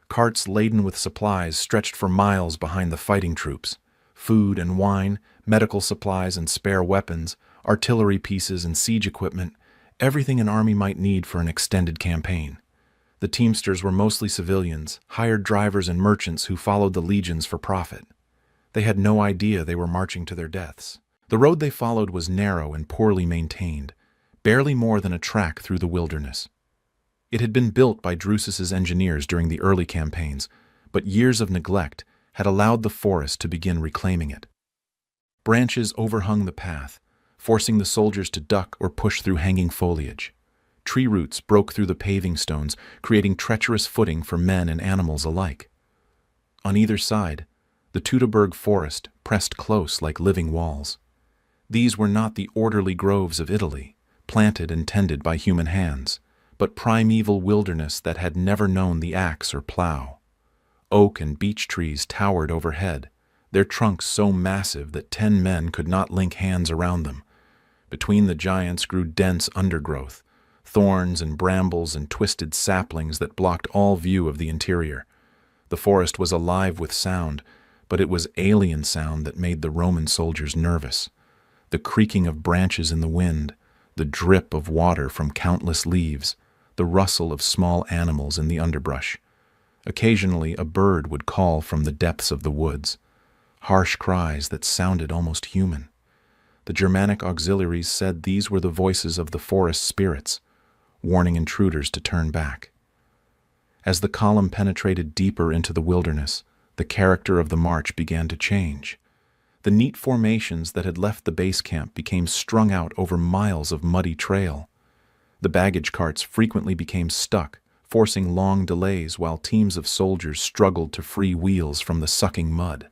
Carts laden with supplies stretched for miles behind the fighting troops. Food and wine, medical supplies and spare weapons, artillery pieces and siege equipment, everything an army might need for an extended campaign. The teamsters were mostly civilians, hired drivers and merchants who followed the legions for profit. They had no idea they were marching to their deaths. The road they followed was narrow and poorly maintained, barely more than a track through the wilderness. It had been built by Drusus's engineers during the early campaigns, but years of neglect had allowed the forest to begin reclaiming it. Branches overhung the path, forcing the soldiers to duck or push through hanging foliage. Tree roots broke through the paving stones, creating treacherous footing for men and animals alike. On either side, the Teutoburg Forest pressed close like living walls. These were not the orderly groves of Italy, planted and tended by human hands, but primeval wilderness that had never known the axe or plow. Oak and beech trees towered overhead, their trunks so massive that 10 men could not link hands around them. Between the giants grew dense undergrowth, thorns and brambles and twisted saplings that blocked all view of the interior. The forest was alive with sound, but it was alien sound that made the Roman soldiers nervous. The creaking of branches in the wind, the drip of water from countless leaves, the rustle of small animals in the underbrush. Occasionally a bird would call from the depths of the woods, harsh cries that sounded almost human. The Germanic auxiliaries said these were the voices of the forest spirits, warning intruders to turn back. As the column penetrated deeper into the wilderness, the character of the march began to change. The neat formations that had left the base camp became strung out over miles of muddy trail. The baggage carts frequently became stuck, forcing long delays while teams of soldiers struggled to free wheels from the sucking mud.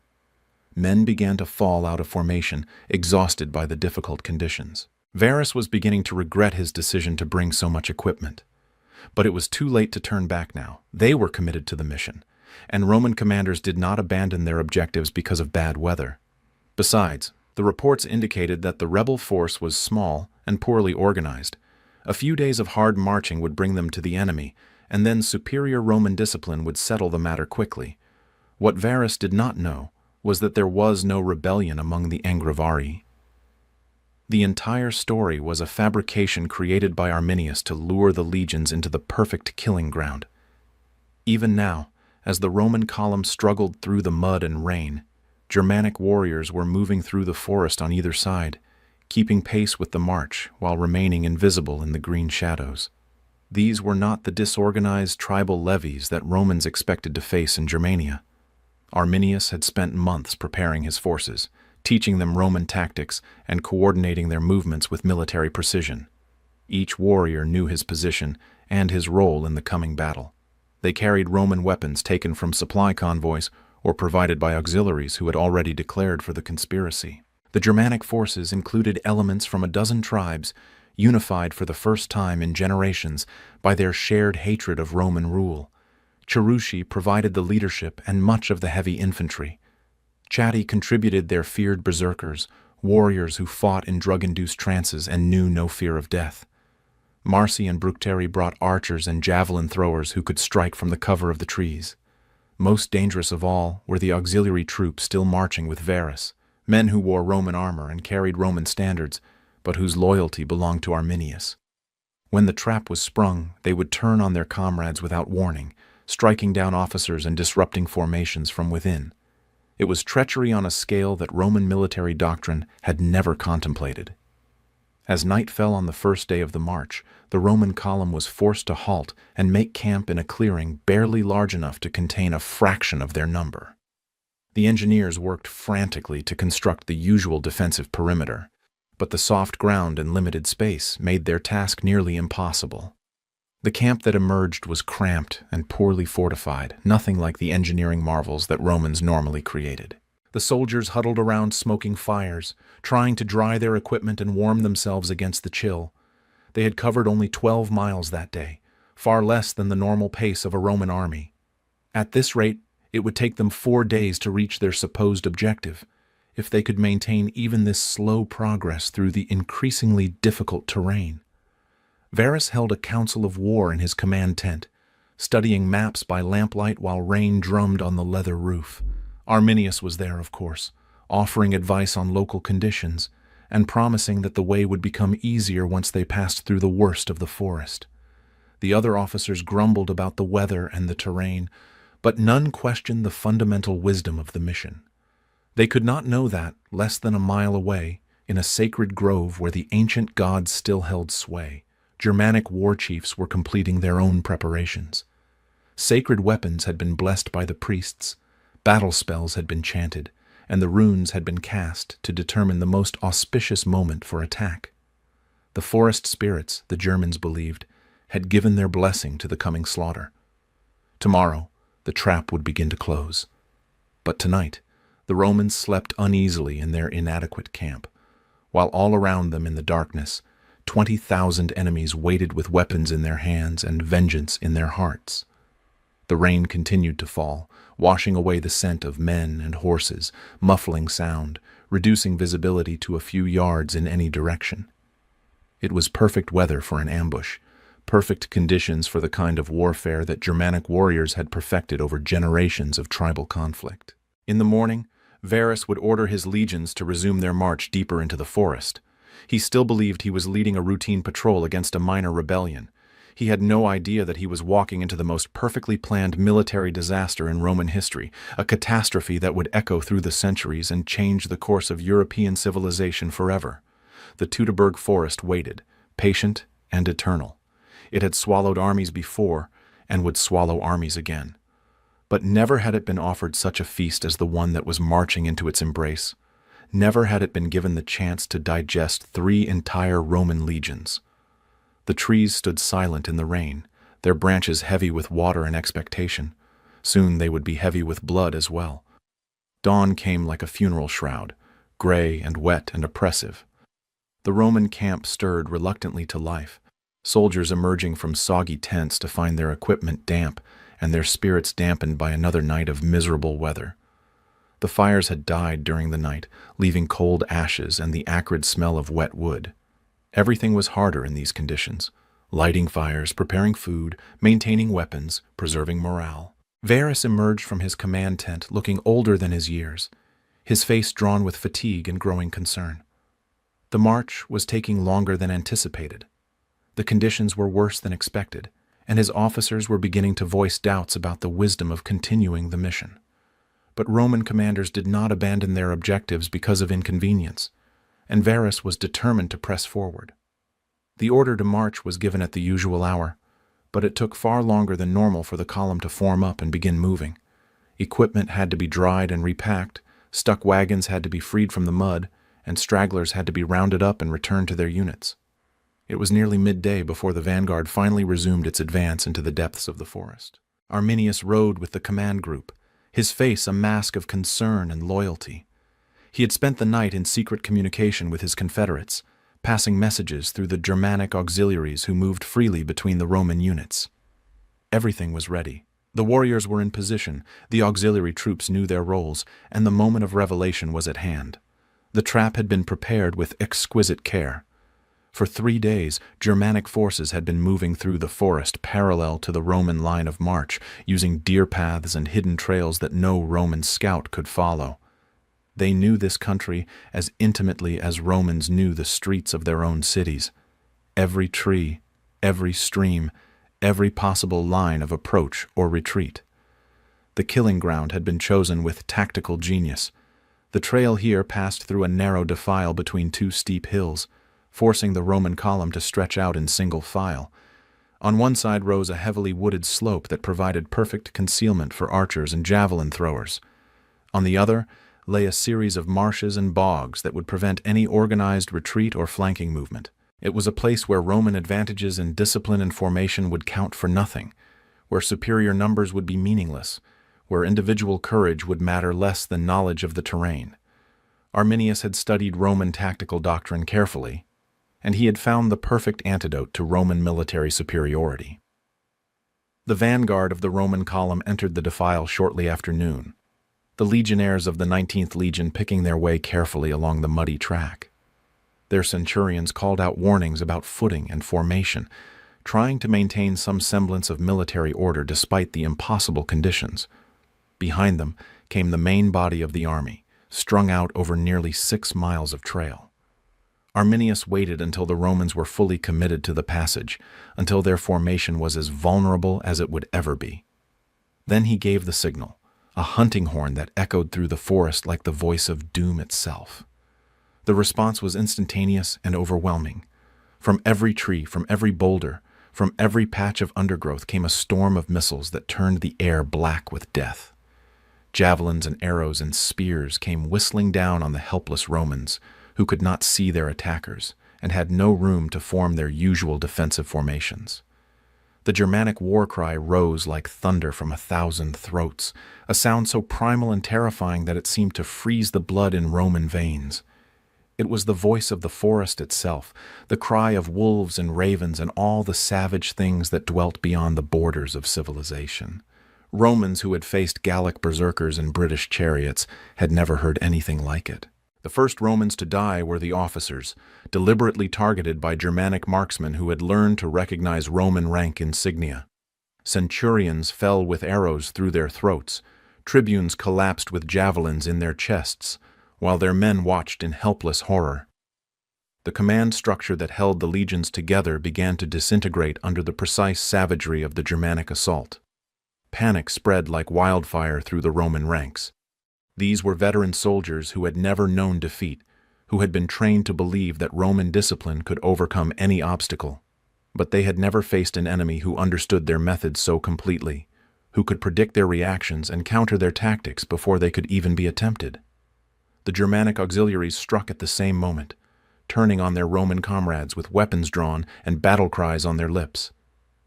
Men began to fall out of formation, exhausted by the difficult conditions. Varus was beginning to regret his decision to bring so much equipment. But it was too late to turn back now. They were committed to the mission, and Roman commanders did not abandon their objectives because of bad weather. Besides, the reports indicated that the rebel force was small and poorly organized. A few days of hard marching would bring them to the enemy, and then superior Roman discipline would settle the matter quickly. What Varus did not know was that there was no rebellion among the Angrivari. The entire story was a fabrication created by Arminius to lure the legions into the perfect killing ground. Even now, as the Roman column struggled through the mud and rain, Germanic warriors were moving through the forest on either side, keeping pace with the march while remaining invisible in the green shadows. These were not the disorganized tribal levies that Romans expected to face in Germania. Arminius had spent months preparing his forces, teaching them Roman tactics and coordinating their movements with military precision. Each warrior knew his position and his role in the coming battle. They carried Roman weapons taken from supply convoys or provided by auxiliaries who had already declared for the conspiracy. The Germanic forces included elements from a dozen tribes, unified for the first time in generations by their shared hatred of Roman rule. Cherushi provided the leadership and much of the heavy infantry. Chatti contributed their feared berserkers, warriors who fought in drug-induced trances and knew no fear of death. Marci and Bructeri brought archers and javelin throwers who could strike from the cover of the trees. Most dangerous of all were the auxiliary troops still marching with Varus, men who wore Roman armor and carried Roman standards, but whose loyalty belonged to Arminius. When the trap was sprung, they would turn on their comrades without warning, striking down officers and disrupting formations from within. It was treachery on a scale that Roman military doctrine had never contemplated. As night fell on the first day of the march, the Roman column was forced to halt and make camp in a clearing barely large enough to contain a fraction of their number. The engineers worked frantically to construct the usual defensive perimeter. but the soft ground and limited space made their task nearly impossible. The camp that emerged was cramped and poorly fortified, nothing like the engineering marvels that Romans normally created. The soldiers huddled around smoking fires, trying to dry their equipment and warm themselves against the chill. They had covered only 12 miles that day, far less than the normal pace of a Roman army. At this rate, it would take them 4 days to reach their supposed objective, if they could maintain even this slow progress through the increasingly difficult terrain. Varus held a council of war in his command tent, studying maps by lamplight while rain drummed on the leather roof. Arminius was there, of course, offering advice on local conditions and promising that the way would become easier once they passed through the worst of the forest. The other officers grumbled about the weather and the terrain, but none questioned the fundamental wisdom of the mission. They could not know that, less than a mile away, in a sacred grove where the ancient gods still held sway, Germanic war chiefs were completing their own preparations. Sacred weapons had been blessed by the priests, battle spells had been chanted, and the runes had been cast to determine the most auspicious moment for attack. The forest spirits, the Germans believed, had given their blessing to the coming slaughter. Tomorrow, the trap would begin to close. But tonight, the Romans slept uneasily in their inadequate camp, while all around them in the darkness, 20,000 enemies waited with weapons in their hands and vengeance in their hearts. The rain continued to fall, washing away the scent of men and horses, muffling sound, reducing visibility to a few yards in any direction. It was perfect weather for an ambush, perfect conditions for the kind of warfare that Germanic warriors had perfected over generations of tribal conflict. In the morning, Varus would order his legions to resume their march deeper into the forest. He still believed he was leading a routine patrol against a minor rebellion. He had no idea that he was walking into the most perfectly planned military disaster in Roman history, a catastrophe that would echo through the centuries and change the course of European civilization forever. The Teutoburg Forest waited, patient and eternal. It had swallowed armies before and would swallow armies again. But never had it been offered such a feast as the one that was marching into its embrace. Never had it been given the chance to digest 3 entire Roman legions. The trees stood silent in the rain, their branches heavy with water and expectation. Soon they would be heavy with blood as well. Dawn came like a funeral shroud, gray and wet and oppressive. The Roman camp stirred reluctantly to life, soldiers emerging from soggy tents to find their equipment damp and their spirits dampened by another night of miserable weather. The fires had died during the night, leaving cold ashes and the acrid smell of wet wood. Everything was harder in these conditions: lighting fires, preparing food, maintaining weapons, preserving morale. Varus emerged from his command tent looking older than his years, his face drawn with fatigue and growing concern. The march was taking longer than anticipated. The conditions were worse than expected, and his officers were beginning to voice doubts about the wisdom of continuing the mission. But Roman commanders did not abandon their objectives because of inconvenience, and Varus was determined to press forward. The order to march was given at the usual hour, but it took far longer than normal for the column to form up and begin moving. Equipment had to be dried and repacked, stuck wagons had to be freed from the mud, and stragglers had to be rounded up and returned to their units. It was nearly midday before the vanguard finally resumed its advance into the depths of the forest. Arminius rode with the command group, his face a mask of concern and loyalty. He had spent the night in secret communication with his confederates, passing messages through the Germanic auxiliaries who moved freely between the Roman units. Everything was ready. The warriors were in position, the auxiliary troops knew their roles, and the moment of revelation was at hand. The trap had been prepared with exquisite care. For 3 days, Germanic forces had been moving through the forest parallel to the Roman line of march, using deer paths and hidden trails that no Roman scout could follow. They knew this country as intimately as Romans knew the streets of their own cities. Every tree, every stream, every possible line of approach or retreat. The killing ground had been chosen with tactical genius. The trail here passed through a narrow defile between 2 steep hills, forcing the Roman column to stretch out in single file. On one side rose a heavily wooded slope that provided perfect concealment for archers and javelin throwers. On the other lay a series of marshes and bogs that would prevent any organized retreat or flanking movement. It was a place where Roman advantages in discipline and formation would count for nothing, where superior numbers would be meaningless, where individual courage would matter less than knowledge of the terrain. Arminius had studied Roman tactical doctrine carefully, and he had found the perfect antidote to Roman military superiority. The vanguard of the Roman column entered the defile shortly after noon, the legionnaires of the 19th Legion picking their way carefully along the muddy track. Their centurions called out warnings about footing and formation, trying to maintain some semblance of military order despite the impossible conditions. Behind them came the main body of the army, strung out over nearly 6 miles of trail. Arminius waited until the Romans were fully committed to the passage, until their formation was as vulnerable as it would ever be. Then he gave the signal, a hunting horn that echoed through the forest like the voice of doom itself. The response was instantaneous and overwhelming. From every tree, from every boulder, from every patch of undergrowth came a storm of missiles that turned the air black with death. Javelins and arrows and spears came whistling down on the helpless Romans, who could not see their attackers and had no room to form their usual defensive formations. The Germanic war cry rose like thunder from 1,000 throats, a sound so primal and terrifying that it seemed to freeze the blood in Roman veins. It was the voice of the forest itself, the cry of wolves and ravens and all the savage things that dwelt beyond the borders of civilization. Romans who had faced Gallic berserkers and British chariots had never heard anything like it. The first Romans to die were the officers, deliberately targeted by Germanic marksmen who had learned to recognize Roman rank insignia. Centurions fell with arrows through their throats, tribunes collapsed with javelins in their chests, while their men watched in helpless horror. The command structure that held the legions together began to disintegrate under the precise savagery of the Germanic assault. Panic spread like wildfire through the Roman ranks. These were veteran soldiers who had never known defeat, who had been trained to believe that Roman discipline could overcome any obstacle. But they had never faced an enemy who understood their methods so completely, who could predict their reactions and counter their tactics before they could even be attempted. The Germanic auxiliaries struck at the same moment, turning on their Roman comrades with weapons drawn and battle cries on their lips.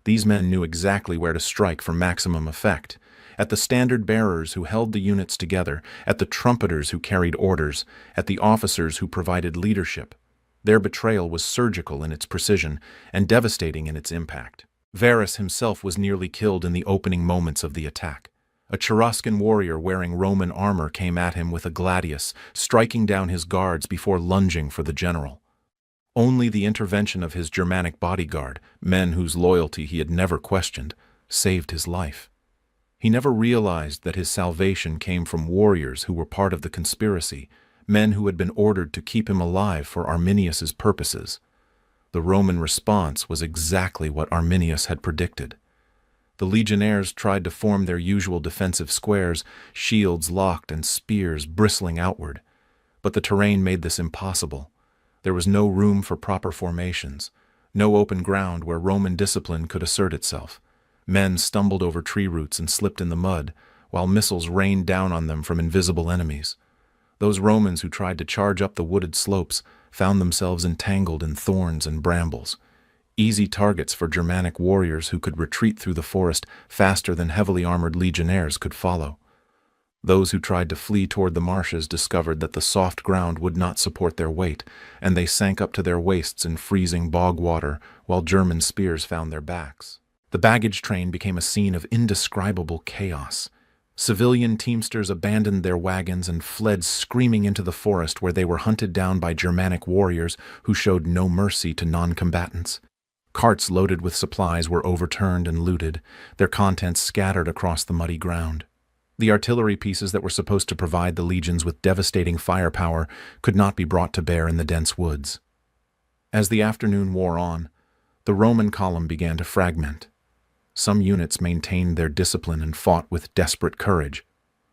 These men knew exactly where to strike for maximum effect, at the standard-bearers who held the units together, at the trumpeters who carried orders, at the officers who provided leadership. Their betrayal was surgical in its precision and devastating in its impact. Varus himself was nearly killed in the opening moments of the attack. A Cheruscan warrior wearing Roman armor came at him with a gladius, striking down his guards before lunging for the general. Only the intervention of his Germanic bodyguard, men whose loyalty he had never questioned, saved his life. He never realized that his salvation came from warriors who were part of the conspiracy, men who had been ordered to keep him alive for Arminius's purposes. The Roman response was exactly what Arminius had predicted. The legionnaires tried to form their usual defensive squares, shields locked and spears bristling outward. But the terrain made this impossible. There was no room for proper formations, no open ground where Roman discipline could assert itself. Men stumbled over tree roots and slipped in the mud, while missiles rained down on them from invisible enemies. Those Romans who tried to charge up the wooded slopes found themselves entangled in thorns and brambles, easy targets for Germanic warriors who could retreat through the forest faster than heavily armored legionnaires could follow. Those who tried to flee toward the marshes discovered that the soft ground would not support their weight, and they sank up to their waists in freezing bog water, while German spears found their backs. The baggage train became a scene of indescribable chaos. Civilian teamsters abandoned their wagons and fled screaming into the forest where they were hunted down by Germanic warriors who showed no mercy to non-combatants. Carts loaded with supplies were overturned and looted, their contents scattered across the muddy ground. The artillery pieces that were supposed to provide the legions with devastating firepower could not be brought to bear in the dense woods. As the afternoon wore on, the Roman column began to fragment. Some units maintained their discipline and fought with desperate courage,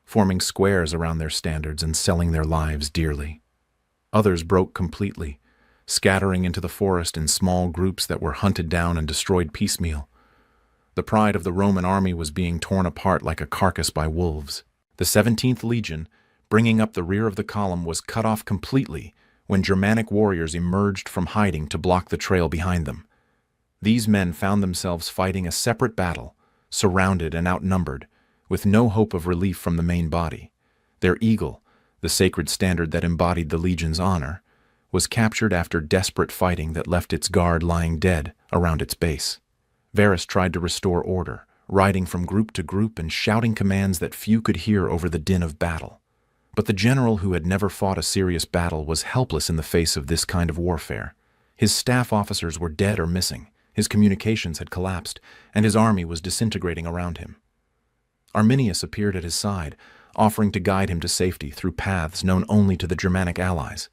forming squares around their standards and selling their lives dearly. Others broke completely, scattering into the forest in small groups that were hunted down and destroyed piecemeal. The pride of the Roman army was being torn apart like a carcass by wolves. The 17th Legion, Bringing up the rear of the column was cut off completely when Germanic warriors emerged from hiding to block the trail behind them. These men found themselves fighting a separate battle, surrounded and outnumbered, with no hope of relief from the main body. Their eagle, the sacred standard that embodied the legion's honor, was captured after desperate fighting that left its guard lying dead around its base. Varus tried to restore order, riding from group to group and shouting commands that few could hear over the din of battle. But the general who had never fought a serious battle was helpless in the face of this kind of warfare. His staff officers were dead or missing, his communications had collapsed, and his army was disintegrating around him. Arminius appeared at his side, offering to guide him to safety through paths known only to the Germanic allies.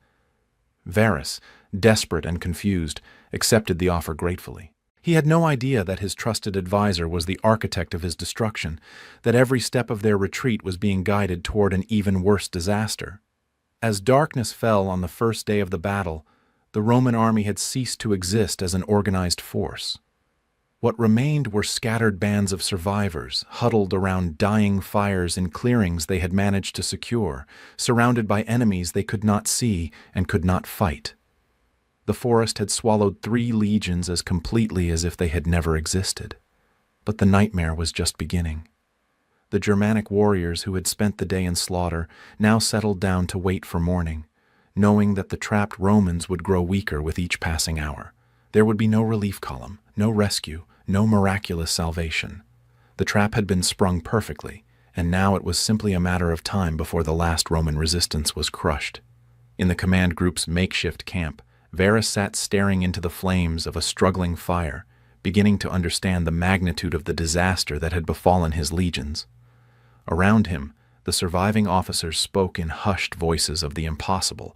Varus, desperate and confused, accepted the offer gratefully. He had no idea that his trusted advisor was the architect of his destruction, that every step of their retreat was being guided toward an even worse disaster. As darkness fell on the first day of the battle, the Roman army had ceased to exist as an organized force. What remained were scattered bands of survivors, huddled around dying fires in clearings they had managed to secure, surrounded by enemies they could not see and could not fight. The forest had swallowed 3 legions as completely as if they had never existed. But the nightmare was just beginning. The Germanic warriors who had spent the day in slaughter now settled down to wait for morning, knowing that the trapped Romans would grow weaker with each passing hour. There would be no relief column, no rescue, no miraculous salvation. The trap had been sprung perfectly, and now it was simply a matter of time before the last Roman resistance was crushed. In the command group's makeshift camp, Varus sat staring into the flames of a struggling fire, beginning to understand the magnitude of the disaster that had befallen his legions. Around him, the surviving officers spoke in hushed voices of the impossible.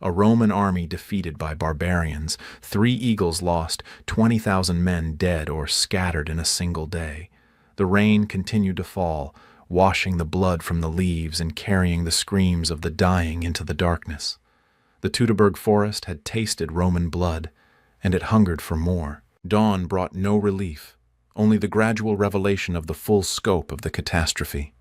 A Roman army defeated by barbarians, 3 eagles lost, 20,000 men dead or scattered in a single day. The rain continued to fall, washing the blood from the leaves and carrying the screams of the dying into the darkness. The Teutoburg Forest had tasted Roman blood, and it hungered for more. Dawn brought no relief, only the gradual revelation of the full scope of the catastrophe.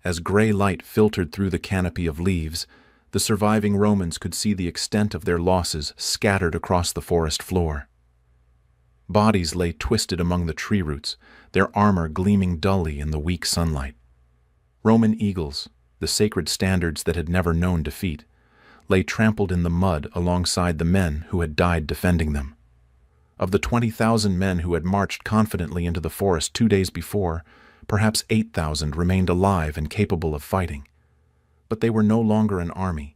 As gray light filtered through the canopy of leaves, the surviving Romans could see the extent of their losses scattered across the forest floor. Bodies lay twisted among the tree roots, their armor gleaming dully in the weak sunlight. Roman eagles, the sacred standards that had never known defeat, lay trampled in the mud alongside the men who had died defending them. Of the 20,000 men who had marched confidently into the forest 2 days before, perhaps 8,000 remained alive and capable of fighting. But they were no longer an army.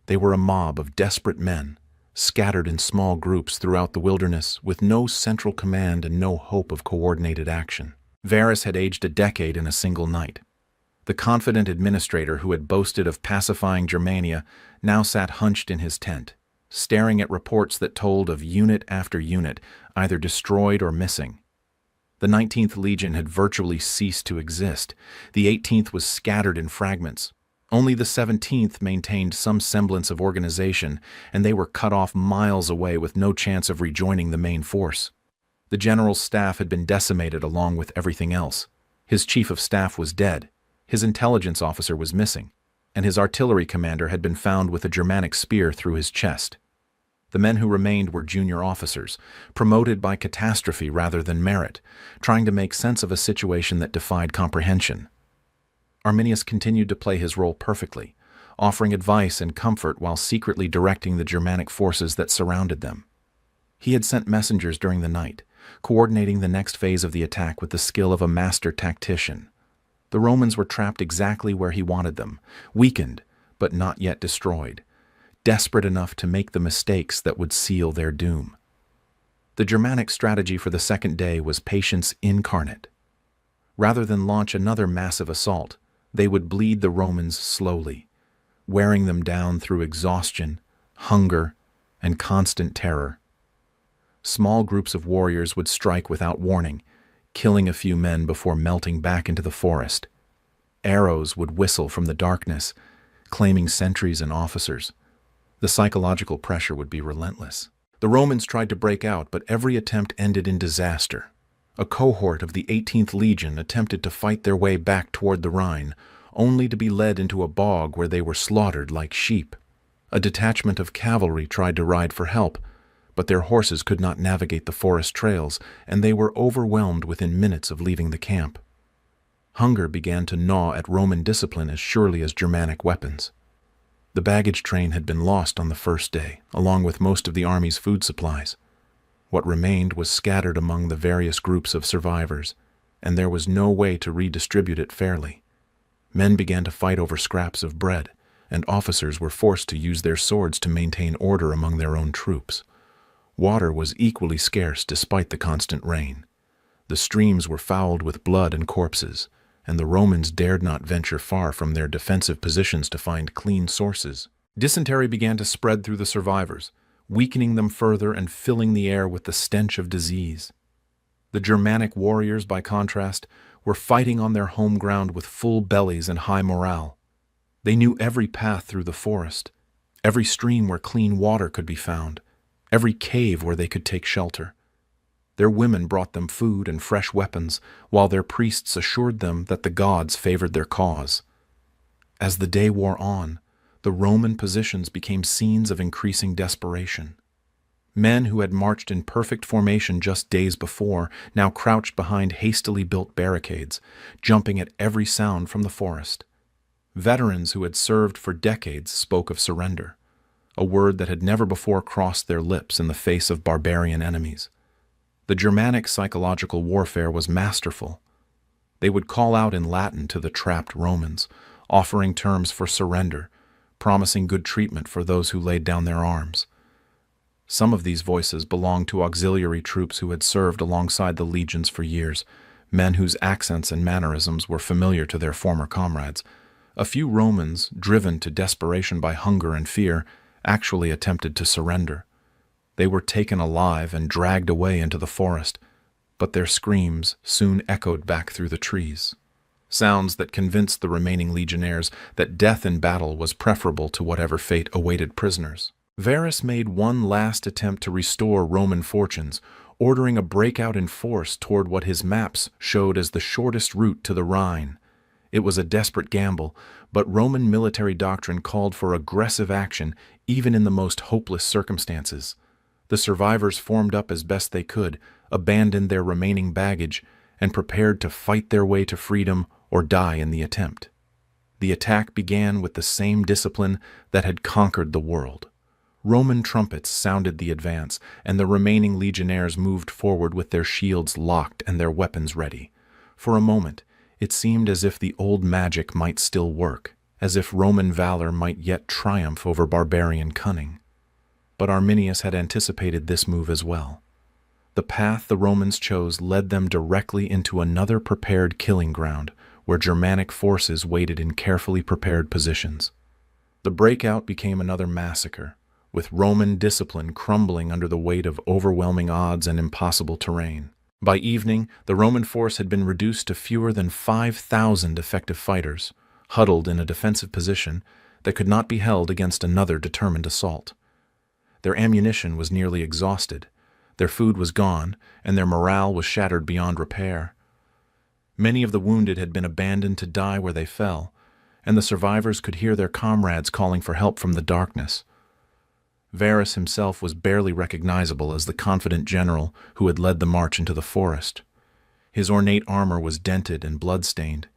They were a mob of desperate men, scattered in small groups throughout the wilderness with no central command and no hope of coordinated action. Varus had aged a decade in a single night. The confident administrator who had boasted of pacifying Germania now sat hunched in his tent, staring at reports that told of unit after unit, either destroyed or missing. The 19th Legion had virtually ceased to exist. The 18th was scattered in fragments. Only the 17th maintained some semblance of organization, and they were cut off miles away with no chance of rejoining the main force. The general's staff had been decimated along with everything else. His chief of staff was dead. His intelligence officer was missing, and his artillery commander had been found with a Germanic spear through his chest. The men who remained were junior officers, promoted by catastrophe rather than merit, trying to make sense of a situation that defied comprehension. Arminius continued to play his role perfectly, offering advice and comfort while secretly directing the Germanic forces that surrounded them. He had sent messengers during the night, coordinating the next phase of the attack with the skill of a master tactician. The Romans were trapped exactly where he wanted them, weakened, but not yet destroyed, desperate enough to make the mistakes that would seal their doom. The Germanic strategy for the second day was patience incarnate. Rather than launch another massive assault, they would bleed the Romans slowly, wearing them down through exhaustion, hunger, and constant terror. Small groups of warriors would strike without warning, killing a few men before melting back into the forest. Arrows would whistle from the darkness, claiming sentries and officers. The psychological pressure would be relentless. The Romans tried to break out, but every attempt ended in disaster. A cohort of the 18th Legion attempted to fight their way back toward the Rhine, only to be led into a bog where they were slaughtered like sheep. A detachment of cavalry tried to ride for help, but their horses could not navigate the forest trails, and they were overwhelmed within minutes of leaving the camp. Hunger began to gnaw at Roman discipline as surely as Germanic weapons. The baggage train had been lost on the first day, along with most of the army's food supplies. What remained was scattered among the various groups of survivors, and there was no way to redistribute it fairly. Men began to fight over scraps of bread, and officers were forced to use their swords to maintain order among their own troops. Water was equally scarce despite the constant rain. The streams were fouled with blood and corpses, and the Romans dared not venture far from their defensive positions to find clean sources. Dysentery began to spread through the survivors, weakening them further and filling the air with the stench of disease. The Germanic warriors, by contrast, were fighting on their home ground with full bellies and high morale. They knew every path through the forest, every stream where clean water could be found, every cave where they could take shelter. Their women brought them food and fresh weapons, while their priests assured them that the gods favored their cause. As the day wore on, the Roman positions became scenes of increasing desperation. Men who had marched in perfect formation just days before now crouched behind hastily built barricades, jumping at every sound from the forest. Veterans who had served for decades spoke of surrender, a word that had never before crossed their lips in the face of barbarian enemies. The Germanic psychological warfare was masterful. They would call out in Latin to the trapped Romans, offering terms for surrender, promising good treatment for those who laid down their arms. Some of these voices belonged to auxiliary troops who had served alongside the legions for years, men whose accents and mannerisms were familiar to their former comrades. A few Romans, driven to desperation by hunger and fear, actually attempted to surrender. They were taken alive and dragged away into the forest, but their screams soon echoed back through the trees. Sounds that convinced the remaining legionnaires that death in battle was preferable to whatever fate awaited prisoners. Varus made one last attempt to restore Roman fortunes, ordering a breakout in force toward what his maps showed as the shortest route to the Rhine. It was a desperate gamble, but Roman military doctrine called for aggressive action even in the most hopeless circumstances. The survivors formed up as best they could, abandoned their remaining baggage, and prepared to fight their way to freedom or die in the attempt. The attack began with the same discipline that had conquered the world. Roman trumpets sounded the advance, and the remaining legionnaires moved forward with their shields locked and their weapons ready. For a moment, it seemed as if the old magic might still work, as if Roman valor might yet triumph over barbarian cunning. But Arminius had anticipated this move as well. The path the Romans chose led them directly into another prepared killing ground, where Germanic forces waited in carefully prepared positions. The breakout became another massacre, with Roman discipline crumbling under the weight of overwhelming odds and impossible terrain. By evening, the Roman force had been reduced to fewer than 5,000 effective fighters, huddled in a defensive position that could not be held against another determined assault. Their ammunition was nearly exhausted, their food was gone, and their morale was shattered beyond repair. Many of the wounded had been abandoned to die where they fell, and the survivors could hear their comrades calling for help from the darkness. Varus himself was barely recognizable as the confident general who had led the march into the forest. His ornate armor was dented and blood-stained,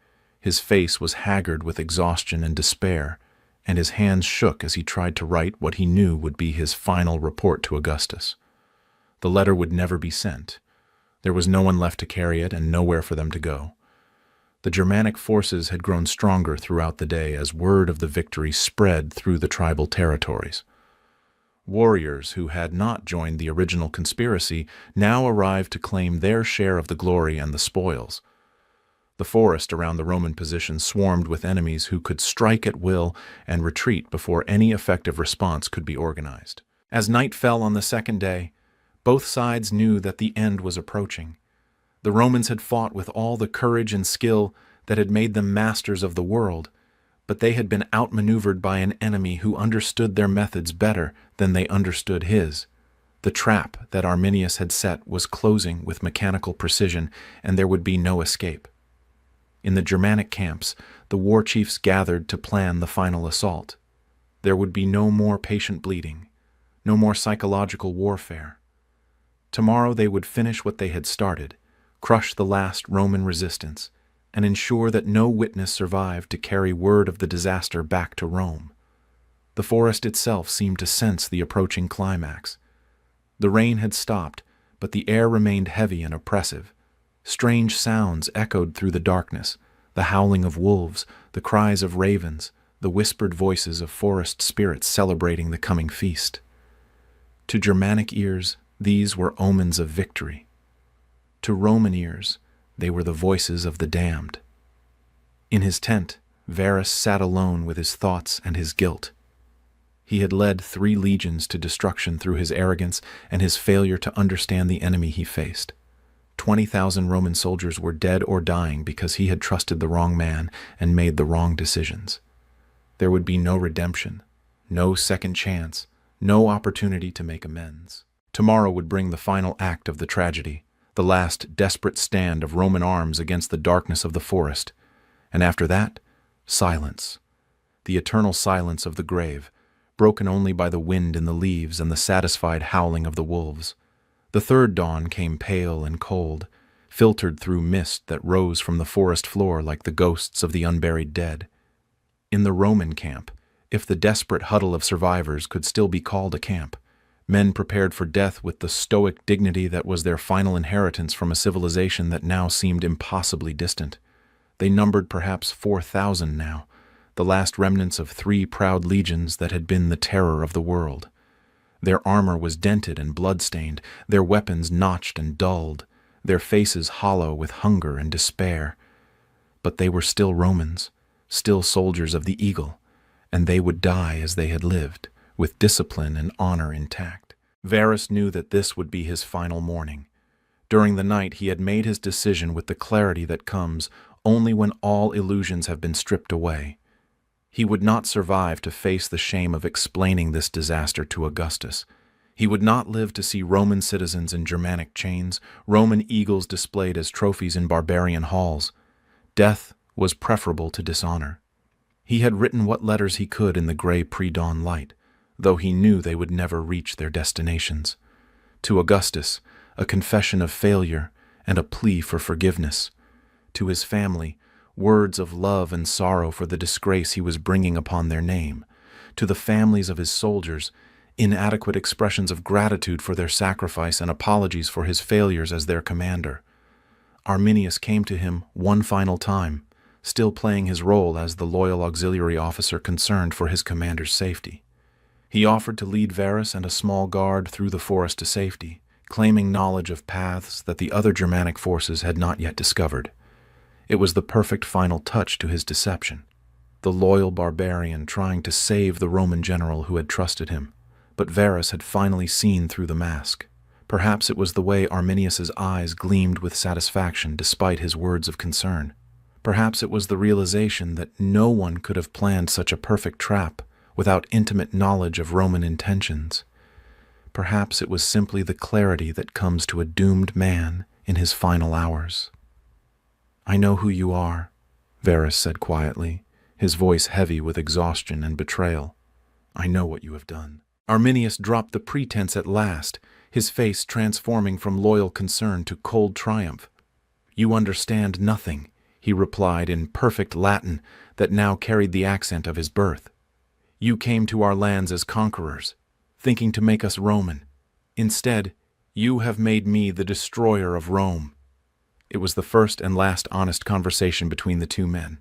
his face was haggard with exhaustion and despair, and his hands shook as he tried to write what he knew would be his final report to Augustus. The letter would never be sent. There was no one left to carry it and nowhere for them to go. The Germanic forces had grown stronger throughout the day as word of the victory spread through the tribal territories. Warriors who had not joined the original conspiracy now arrived to claim their share of the glory and the spoils. The forest around the Roman position swarmed with enemies who could strike at will and retreat before any effective response could be organized. As night fell on the second day, both sides knew that the end was approaching. The Romans had fought with all the courage and skill that had made them masters of the world, but they had been outmaneuvered by an enemy who understood their methods better than they understood his. The trap that Arminius had set was closing with mechanical precision, and there would be no escape. In the Germanic camps, the war chiefs gathered to plan the final assault. There would be no more patient bleeding, no more psychological warfare. Tomorrow they would finish what they had started, crush the last Roman resistance, and ensure that no witness survived to carry word of the disaster back to Rome. The forest itself seemed to sense the approaching climax. The rain had stopped, but the air remained heavy and oppressive. Strange sounds echoed through the darkness, the howling of wolves, the cries of ravens, the whispered voices of forest spirits celebrating the coming feast. To Germanic ears, these were omens of victory. To Roman ears, they were the voices of the damned. In his tent, Varus sat alone with his thoughts and his guilt. He had led 3 legions to destruction through his arrogance and his failure to understand the enemy he faced. 20,000 Roman soldiers were dead or dying because he had trusted the wrong man and made the wrong decisions. There would be no redemption, no second chance, no opportunity to make amends. Tomorrow would bring the final act of the tragedy, the last desperate stand of Roman arms against the darkness of the forest, and after that, silence, the eternal silence of the grave, broken only by the wind in the leaves and the satisfied howling of the wolves. The third dawn came pale and cold, filtered through mist that rose from the forest floor like the ghosts of the unburied dead. In the Roman camp, if the desperate huddle of survivors could still be called a camp, men prepared for death with the stoic dignity that was their final inheritance from a civilization that now seemed impossibly distant. They numbered perhaps 4,000 now, the last remnants of 3 proud legions that had been the terror of the world. Their armor was dented and blood-stained, their weapons notched and dulled, their faces hollow with hunger and despair. But they were still Romans, still soldiers of the eagle, and they would die as they had lived, with discipline and honor intact. Varus knew that this would be his final morning. During the night he had made his decision with the clarity that comes only when all illusions have been stripped away. He would not survive to face the shame of explaining this disaster to Augustus. He would not live to see Roman citizens in Germanic chains, Roman eagles displayed as trophies in barbarian halls. Death was preferable to dishonor. He had written what letters he could in the gray pre-dawn light, though he knew they would never reach their destinations. To Augustus, a confession of failure and a plea for forgiveness. To his family, words of love and sorrow for the disgrace he was bringing upon their name. To the families of his soldiers, inadequate expressions of gratitude for their sacrifice and apologies for his failures as their commander. Arminius came to him one final time, still playing his role as the loyal auxiliary officer concerned for his commander's safety. He offered to lead Varus and a small guard through the forest to safety, claiming knowledge of paths that the other Germanic forces had not yet discovered. It was the perfect final touch to his deception. The loyal barbarian trying to save the Roman general who had trusted him. But Varus had finally seen through the mask. Perhaps it was the way Arminius's eyes gleamed with satisfaction despite his words of concern. Perhaps it was the realization that no one could have planned such a perfect trap without intimate knowledge of Roman intentions. Perhaps it was simply the clarity that comes to a doomed man in his final hours. "I know who you are," Varus said quietly, his voice heavy with exhaustion and betrayal. "I know what you have done." Arminius dropped the pretense at last, his face transforming from loyal concern to cold triumph. "You understand nothing," he replied in perfect Latin that now carried the accent of his birth. "You came to our lands as conquerors, thinking to make us Roman. Instead, you have made me the destroyer of Rome." It was the first and last honest conversation between the two men.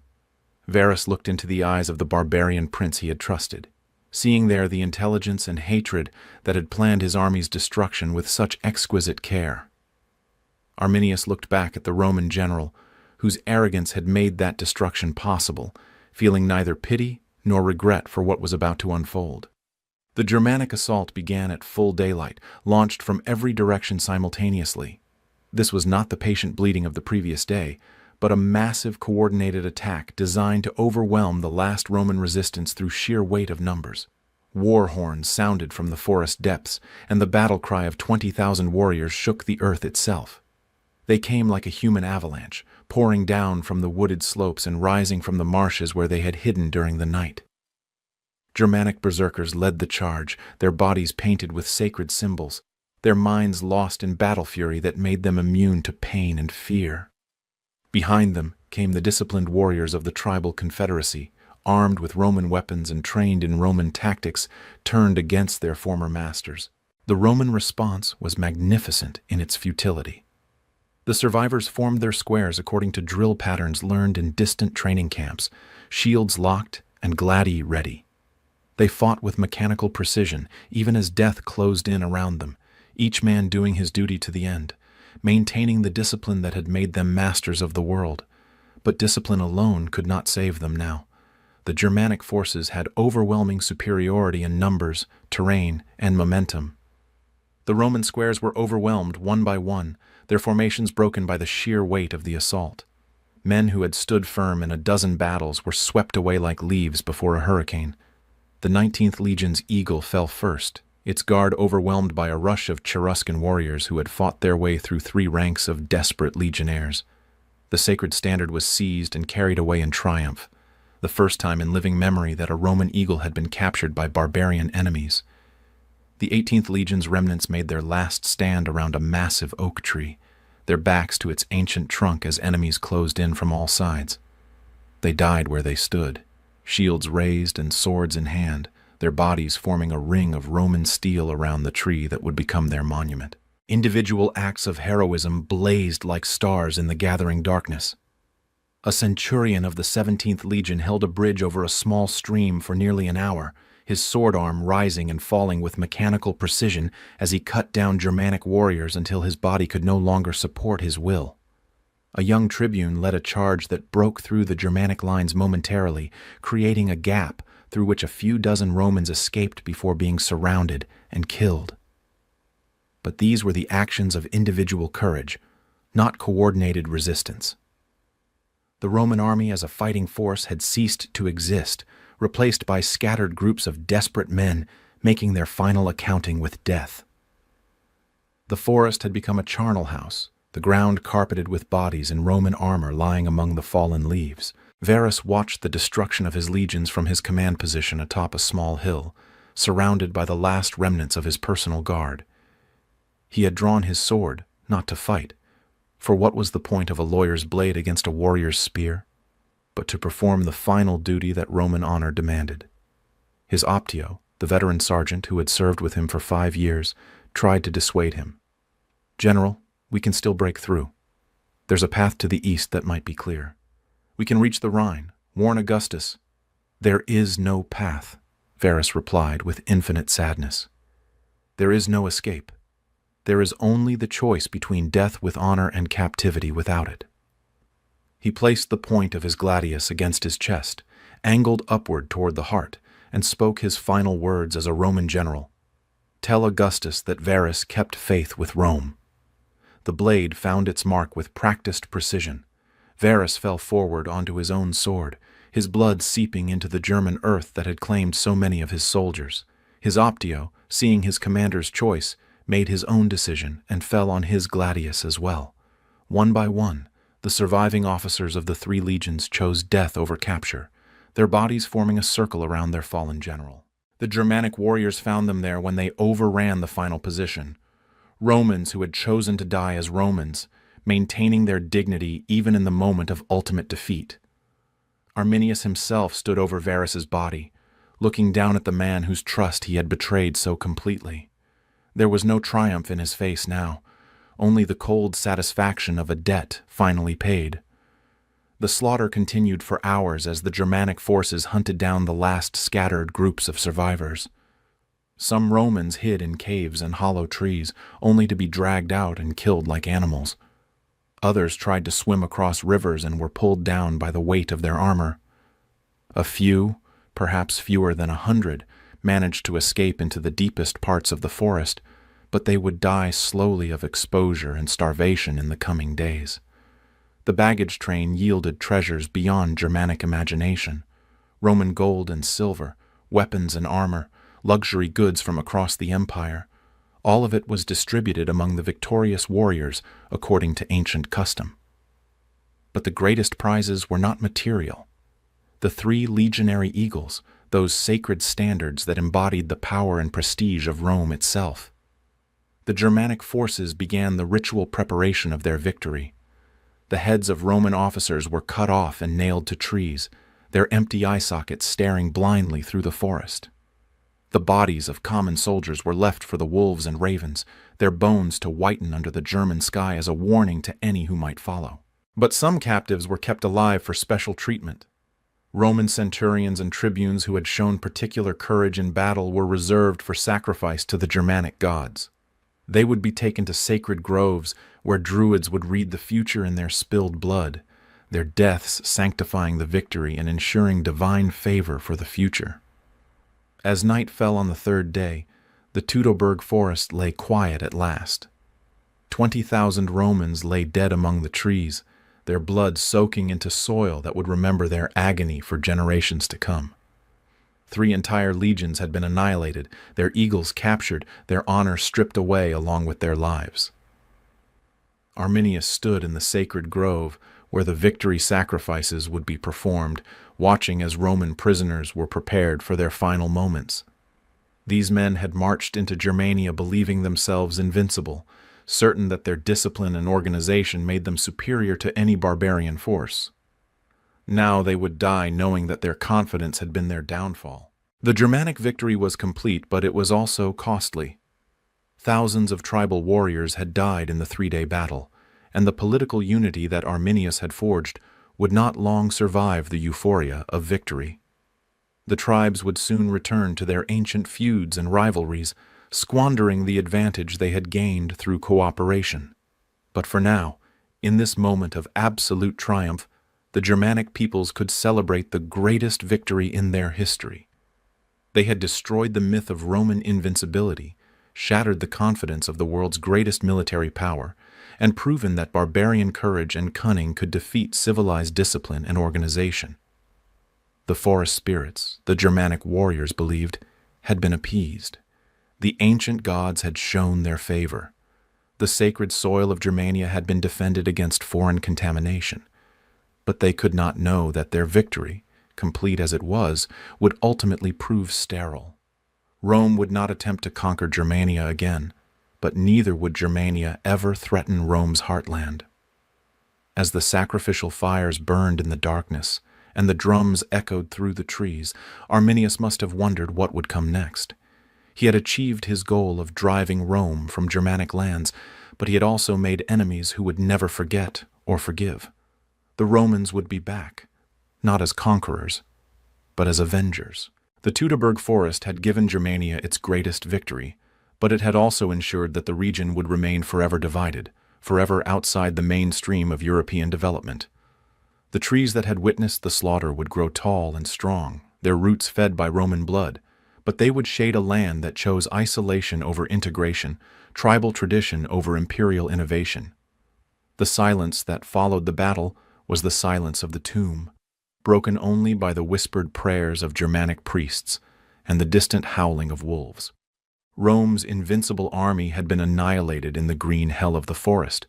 Varus looked into the eyes of the barbarian prince he had trusted, seeing there the intelligence and hatred that had planned his army's destruction with such exquisite care. Arminius looked back at the Roman general, whose arrogance had made that destruction possible, feeling neither pity nor regret for what was about to unfold. The Germanic assault began at full daylight, launched from every direction simultaneously. This was not the patient bleeding of the previous day, but a massive coordinated attack designed to overwhelm the last Roman resistance through sheer weight of numbers. War horns sounded from the forest depths, and the battle cry of 20,000 warriors shook the earth itself. They came like a human avalanche, pouring down from the wooded slopes and rising from the marshes where they had hidden during the night. Germanic berserkers led the charge, their bodies painted with sacred symbols, their minds lost in battle fury that made them immune to pain and fear. Behind them came the disciplined warriors of the tribal confederacy, armed with Roman weapons and trained in Roman tactics, turned against their former masters. The Roman response was magnificent in its futility. The survivors formed their squares according to drill patterns learned in distant training camps, shields locked and gladi ready. They fought with mechanical precision, even as death closed in around them, each man doing his duty to the end, maintaining the discipline that had made them masters of the world. But discipline alone could not save them now. The Germanic forces had overwhelming superiority in numbers, terrain, and momentum. The Roman squares were overwhelmed one by one, their formations broken by the sheer weight of the assault. Men who had stood firm in a dozen battles were swept away like leaves before a hurricane. The 19th Legion's eagle fell first, its guard overwhelmed by a rush of Cheruscan warriors who had fought their way through 3 ranks of desperate legionnaires. The sacred standard was seized and carried away in triumph, the first time in living memory that a Roman eagle had been captured by barbarian enemies. The 18th Legion's remnants made their last stand around a massive oak tree, their backs to its ancient trunk as enemies closed in from all sides. They died where they stood, shields raised and swords in hand, their bodies forming a ring of Roman steel around the tree that would become their monument. Individual acts of heroism blazed like stars in the gathering darkness. A centurion of the 17th Legion held a bridge over a small stream for nearly an hour, his sword arm rising and falling with mechanical precision as he cut down Germanic warriors until his body could no longer support his will. A young tribune led a charge that broke through the Germanic lines momentarily, creating a gap through which a few dozen Romans escaped before being surrounded and killed. But these were the actions of individual courage, not coordinated resistance. The Roman army as a fighting force had ceased to exist, replaced by scattered groups of desperate men making their final accounting with death. The forest had become a charnel house, the ground carpeted with bodies in Roman armor lying among the fallen leaves. Varus watched the destruction of his legions from his command position atop a small hill, surrounded by the last remnants of his personal guard. He had drawn his sword, not to fight, for what was the point of a lawyer's blade against a warrior's spear, but to perform the final duty that Roman honor demanded. His Optio, the veteran sergeant who had served with him for 5 years, tried to dissuade him. "General, we can still break through. There's a path to the east that might be clear. We can reach the Rhine, warn Augustus." "There is no path," Varus replied with infinite sadness. "There is no escape. There is only the choice between death with honor and captivity without it." He placed the point of his gladius against his chest, angled upward toward the heart, and spoke his final words as a Roman general. "Tell Augustus that Varus kept faith with Rome." The blade found its mark with practiced precision. Varus fell forward onto his own sword, his blood seeping into the German earth that had claimed so many of his soldiers. His Optio, seeing his commander's choice, made his own decision and fell on his gladius as well. One by one, the surviving officers of the 3 legions chose death over capture, their bodies forming a circle around their fallen general. The Germanic warriors found them there when they overran the final position. Romans who had chosen to die as Romans, maintaining their dignity even in the moment of ultimate defeat. Arminius himself stood over Varus's body, looking down at the man whose trust he had betrayed so completely. There was no triumph in his face now, only the cold satisfaction of a debt finally paid. The slaughter continued for hours as the Germanic forces hunted down the last scattered groups of survivors. Some Romans hid in caves and hollow trees, only to be dragged out and killed like animals. Others tried to swim across rivers and were pulled down by the weight of their armor. A few, perhaps fewer than 100, managed to escape into the deepest parts of the forest, but they would die slowly of exposure and starvation in the coming days. The baggage train yielded treasures beyond Germanic imagination: Roman gold and silver, weapons and armor, luxury goods from across the empire. All of it was distributed among the victorious warriors according to ancient custom. But the greatest prizes were not material. The 3 legionary eagles, those sacred standards that embodied the power and prestige of Rome itself. The Germanic forces began the ritual preparation of their victory. The heads of Roman officers were cut off and nailed to trees, their empty eye sockets staring blindly through the forest. The bodies of common soldiers were left for the wolves and ravens, their bones to whiten under the German sky as a warning to any who might follow. But some captives were kept alive for special treatment. Roman centurions and tribunes who had shown particular courage in battle were reserved for sacrifice to the Germanic gods. They would be taken to sacred groves where druids would read the future in their spilled blood, their deaths sanctifying the victory and ensuring divine favor for the future. As night fell on the 3rd day, the Teutoburg Forest lay quiet at last. 20,000 Romans lay dead among the trees, their blood soaking into soil that would remember their agony for generations to come. 3 entire legions had been annihilated, their eagles captured, their honor stripped away along with their lives. Arminius stood in the sacred grove where the victory sacrifices would be performed, watching as Roman prisoners were prepared for their final moments. These men had marched into Germania believing themselves invincible, certain that their discipline and organization made them superior to any barbarian force. Now they would die knowing that their confidence had been their downfall. The Germanic victory was complete, but it was also costly. Thousands of tribal warriors had died in the 3-day battle, and the political unity that Arminius had forged would not long survive the euphoria of victory. The tribes would soon return to their ancient feuds and rivalries, squandering the advantage they had gained through cooperation. But for now, in this moment of absolute triumph, the Germanic peoples could celebrate the greatest victory in their history. They had destroyed the myth of Roman invincibility, shattered the confidence of the world's greatest military power, and proven that barbarian courage and cunning could defeat civilized discipline and organization. The forest spirits, the Germanic warriors believed, had been appeased. The ancient gods had shown their favor. The sacred soil of Germania had been defended against foreign contamination. But they could not know that their victory, complete as it was, would ultimately prove sterile. Rome would not attempt to conquer Germania again, but neither would Germania ever threaten Rome's heartland. As the sacrificial fires burned in the darkness, and the drums echoed through the trees, Arminius must have wondered what would come next. He had achieved his goal of driving Rome from Germanic lands, but he had also made enemies who would never forget or forgive. The Romans would be back, not as conquerors, but as avengers. The Teutoburg Forest had given Germania its greatest victory, but it had also ensured that the region would remain forever divided, forever outside the mainstream of European development. The trees that had witnessed the slaughter would grow tall and strong, their roots fed by Roman blood, but they would shade a land that chose isolation over integration, tribal tradition over imperial innovation. The silence that followed the battle was the silence of the tomb, broken only by the whispered prayers of Germanic priests and the distant howling of wolves. Rome's invincible army had been annihilated in the green hell of the forest,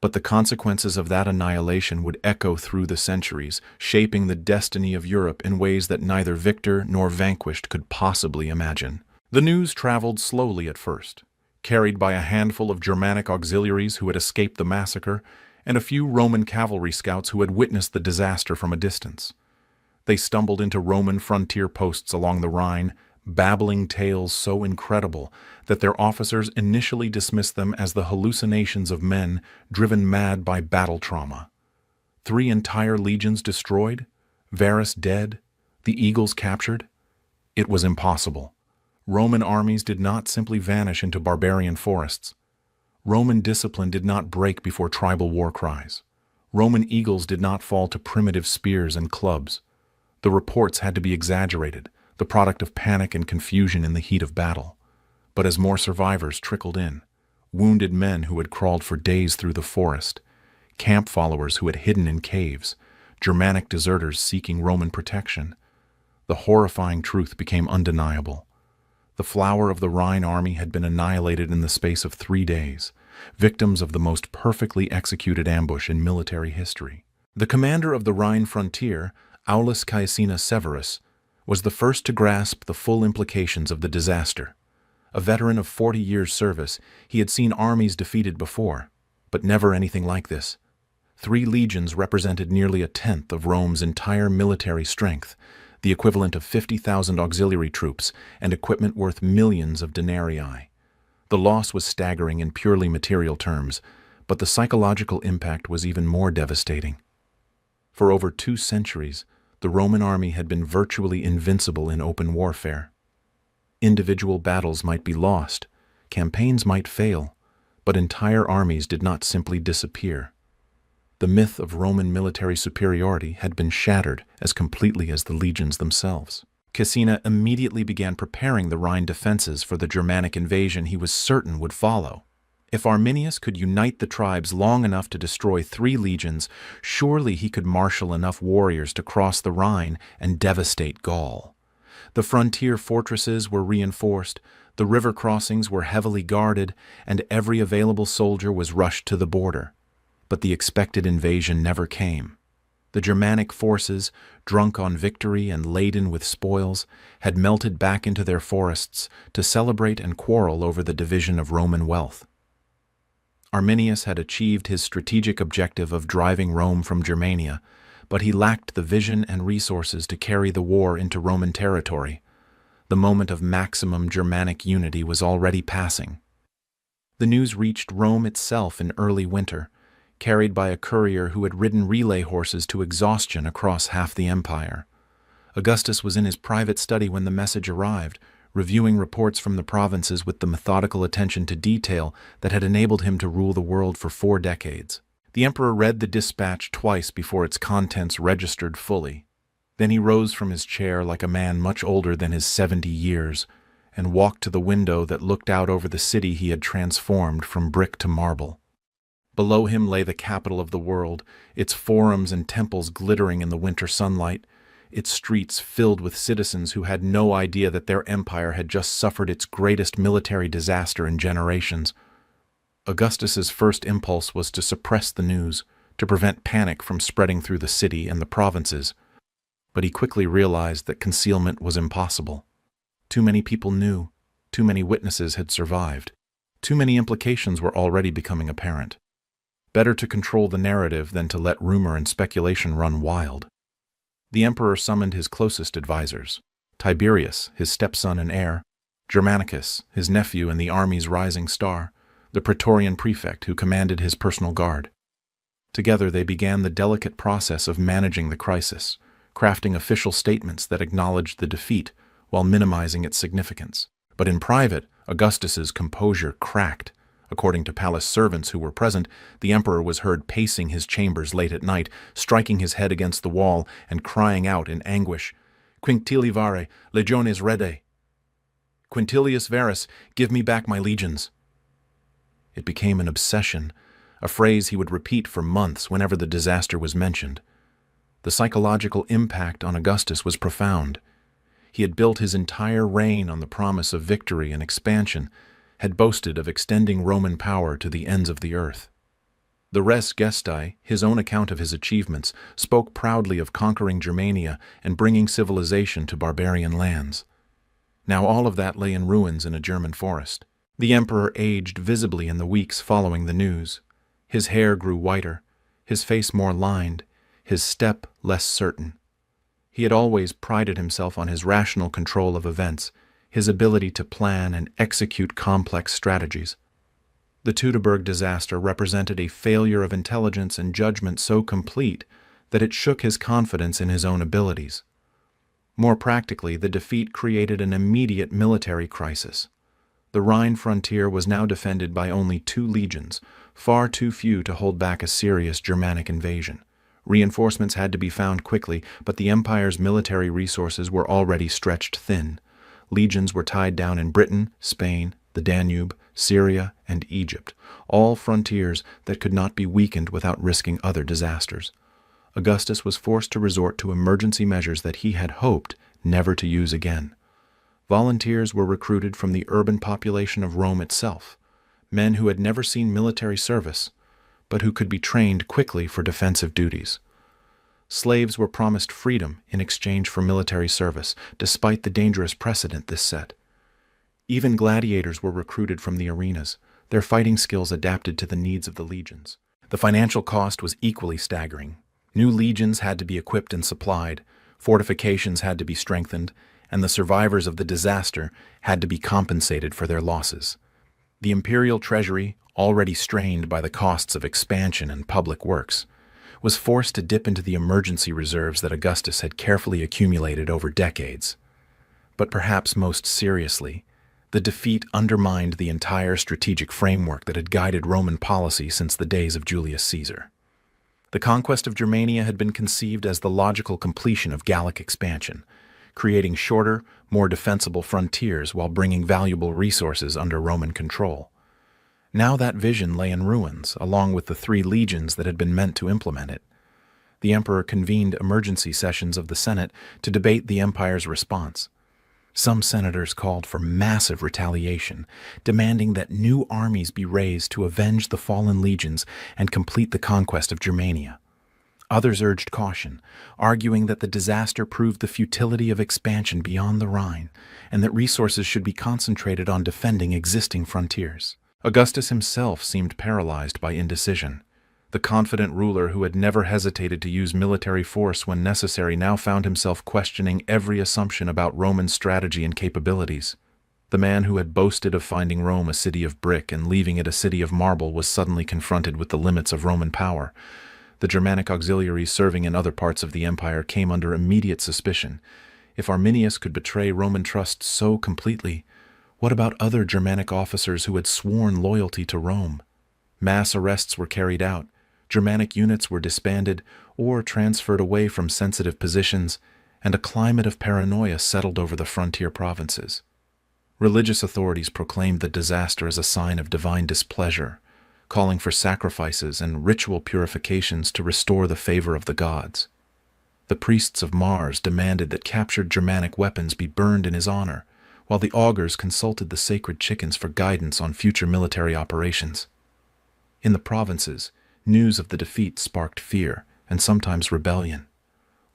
but the consequences of that annihilation would echo through the centuries, shaping the destiny of Europe in ways that neither victor nor vanquished could possibly imagine. The news traveled slowly at first, carried by a handful of Germanic auxiliaries who had escaped the massacre, and a few Roman cavalry scouts who had witnessed the disaster from a distance. They stumbled into Roman frontier posts along the Rhine, babbling tales so incredible that their officers initially dismissed them as the hallucinations of men driven mad by battle trauma. 3 entire legions destroyed, Varus dead, the eagles captured. It was impossible. Roman armies did not simply vanish into barbarian forests. Roman discipline did not break before tribal war cries. Roman eagles did not fall to primitive spears and clubs. The reports had to be exaggerated, the product of panic and confusion in the heat of battle. But as more survivors trickled in, wounded men who had crawled for days through the forest, camp followers who had hidden in caves, Germanic deserters seeking Roman protection, the horrifying truth became undeniable. The flower of the Rhine army had been annihilated in the space of 3 days, victims of the most perfectly executed ambush in military history. The commander of the Rhine frontier, Aulus Caecina Severus, was the first to grasp the full implications of the disaster. A veteran of 40 years' service, he had seen armies defeated before, but never anything like this. 3 legions represented nearly a tenth of Rome's entire military strength, the equivalent of 50,000 auxiliary troops and equipment worth millions of denarii. The loss was staggering in purely material terms, but the psychological impact was even more devastating. For over 2 centuries, the Roman army had been virtually invincible in open warfare. Individual battles might be lost, campaigns might fail, but entire armies did not simply disappear. The myth of Roman military superiority had been shattered as completely as the legions themselves. Caecina immediately began preparing the Rhine defenses for the Germanic invasion he was certain would follow. If Arminius could unite the tribes long enough to destroy 3 legions, surely he could marshal enough warriors to cross the Rhine and devastate Gaul. The frontier fortresses were reinforced, the river crossings were heavily guarded, and every available soldier was rushed to the border. But the expected invasion never came. The Germanic forces, drunk on victory and laden with spoils, had melted back into their forests to celebrate and quarrel over the division of Roman wealth. Arminius had achieved his strategic objective of driving Rome from Germania, but he lacked the vision and resources to carry the war into Roman territory. The moment of maximum Germanic unity was already passing. The news reached Rome itself in early winter, carried by a courier who had ridden relay horses to exhaustion across half the empire. Augustus was in his private study when the message arrived, reviewing reports from the provinces with the methodical attention to detail that had enabled him to rule the world for 4 decades. The emperor read the dispatch twice before its contents registered fully. Then he rose from his chair like a man much older than his 70 years and walked to the window that looked out over the city he had transformed from brick to marble. Below him lay the capital of the world, its forums and temples glittering in the winter sunlight, its streets filled with citizens who had no idea that their empire had just suffered its greatest military disaster in generations. Augustus's first impulse was to suppress the news, to prevent panic from spreading through the city and the provinces. But he quickly realized that concealment was impossible. Too many people knew, too many witnesses had survived, too many implications were already becoming apparent. Better to control the narrative than to let rumor and speculation run wild. The emperor summoned his closest advisors: Tiberius, his stepson and heir; Germanicus, his nephew and the army's rising star; the Praetorian prefect who commanded his personal guard. Together they began the delicate process of managing the crisis, crafting official statements that acknowledged the defeat while minimizing its significance. But in private, Augustus's composure cracked. According to palace servants who were present, the emperor was heard pacing his chambers late at night, striking his head against the wall and crying out in anguish, "Quinctilius Varus, legiones rede! Quintilius Varus, give me back my legions!" It became an obsession, a phrase he would repeat for months whenever the disaster was mentioned. The psychological impact on Augustus was profound. He had built his entire reign on the promise of victory and expansion, had boasted of extending Roman power to the ends of the earth. The Res Gestae, his own account of his achievements, spoke proudly of conquering Germania and bringing civilization to barbarian lands. Now all of that lay in ruins in a German forest. The emperor aged visibly in the weeks following the news. His hair grew whiter, his face more lined, his step less certain. He had always prided himself on his rational control of events, his ability to plan and execute complex strategies. The Teutoburg disaster represented a failure of intelligence and judgment so complete that it shook his confidence in his own abilities. More practically, the defeat created an immediate military crisis. The Rhine frontier was now defended by only 2 legions, far too few to hold back a serious Germanic invasion. Reinforcements had to be found quickly, but the empire's military resources were already stretched thin. Legions were tied down in Britain, Spain, the Danube, Syria, and Egypt, all frontiers that could not be weakened without risking other disasters. Augustus was forced to resort to emergency measures that he had hoped never to use again. Volunteers were recruited from the urban population of Rome itself, men who had never seen military service, but who could be trained quickly for defensive duties. Slaves were promised freedom in exchange for military service, despite the dangerous precedent this set. Even gladiators were recruited from the arenas, their fighting skills adapted to the needs of the legions. The financial cost was equally staggering. New legions had to be equipped and supplied, fortifications had to be strengthened, and the survivors of the disaster had to be compensated for their losses. The imperial treasury, already strained by the costs of expansion and public works, was forced to dip into the emergency reserves that Augustus had carefully accumulated over decades. But perhaps most seriously, the defeat undermined the entire strategic framework that had guided Roman policy since the days of Julius Caesar. The conquest of Germania had been conceived as the logical completion of Gallic expansion, creating shorter, more defensible frontiers while bringing valuable resources under Roman control. Now that vision lay in ruins, along with the 3 legions that had been meant to implement it. The emperor convened emergency sessions of the Senate to debate the empire's response. Some senators called for massive retaliation, demanding that new armies be raised to avenge the fallen legions and complete the conquest of Germania. Others urged caution, arguing that the disaster proved the futility of expansion beyond the Rhine, and that resources should be concentrated on defending existing frontiers. Augustus himself seemed paralyzed by indecision. The confident ruler who had never hesitated to use military force when necessary now found himself questioning every assumption about Roman strategy and capabilities. The man who had boasted of finding Rome a city of brick and leaving it a city of marble was suddenly confronted with the limits of Roman power. The Germanic auxiliaries serving in other parts of the empire came under immediate suspicion. If Arminius could betray Roman trust so completely, what about other Germanic officers who had sworn loyalty to Rome? Mass arrests were carried out, Germanic units were disbanded or transferred away from sensitive positions, and a climate of paranoia settled over the frontier provinces. Religious authorities proclaimed the disaster as a sign of divine displeasure, calling for sacrifices and ritual purifications to restore the favor of the gods. The priests of Mars demanded that captured Germanic weapons be burned in his honor, while the augurs consulted the sacred chickens for guidance on future military operations. In the provinces, news of the defeat sparked fear and sometimes rebellion.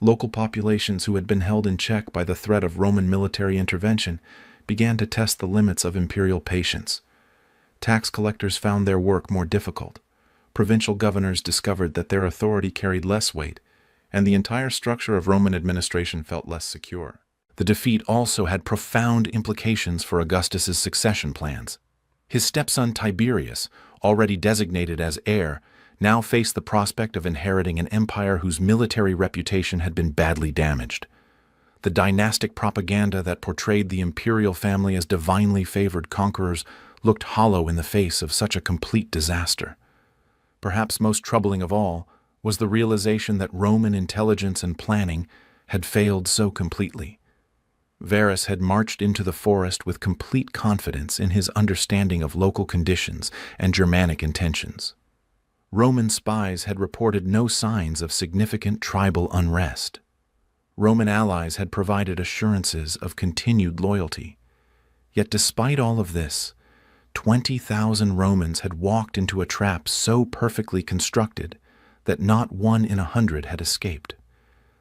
Local populations who had been held in check by the threat of Roman military intervention began to test the limits of imperial patience. Tax collectors found their work more difficult. Provincial governors discovered that their authority carried less weight, and the entire structure of Roman administration felt less secure. The defeat also had profound implications for Augustus's succession plans. His stepson Tiberius, already designated as heir, now faced the prospect of inheriting an empire whose military reputation had been badly damaged. The dynastic propaganda that portrayed the imperial family as divinely favored conquerors looked hollow in the face of such a complete disaster. Perhaps most troubling of all was the realization that Roman intelligence and planning had failed so completely. Varus had marched into the forest with complete confidence in his understanding of local conditions and Germanic intentions. Roman spies had reported no signs of significant tribal unrest. Roman allies had provided assurances of continued loyalty. Yet despite all of this, 20,000 Romans had walked into a trap so perfectly constructed that not 1 in 100 had escaped.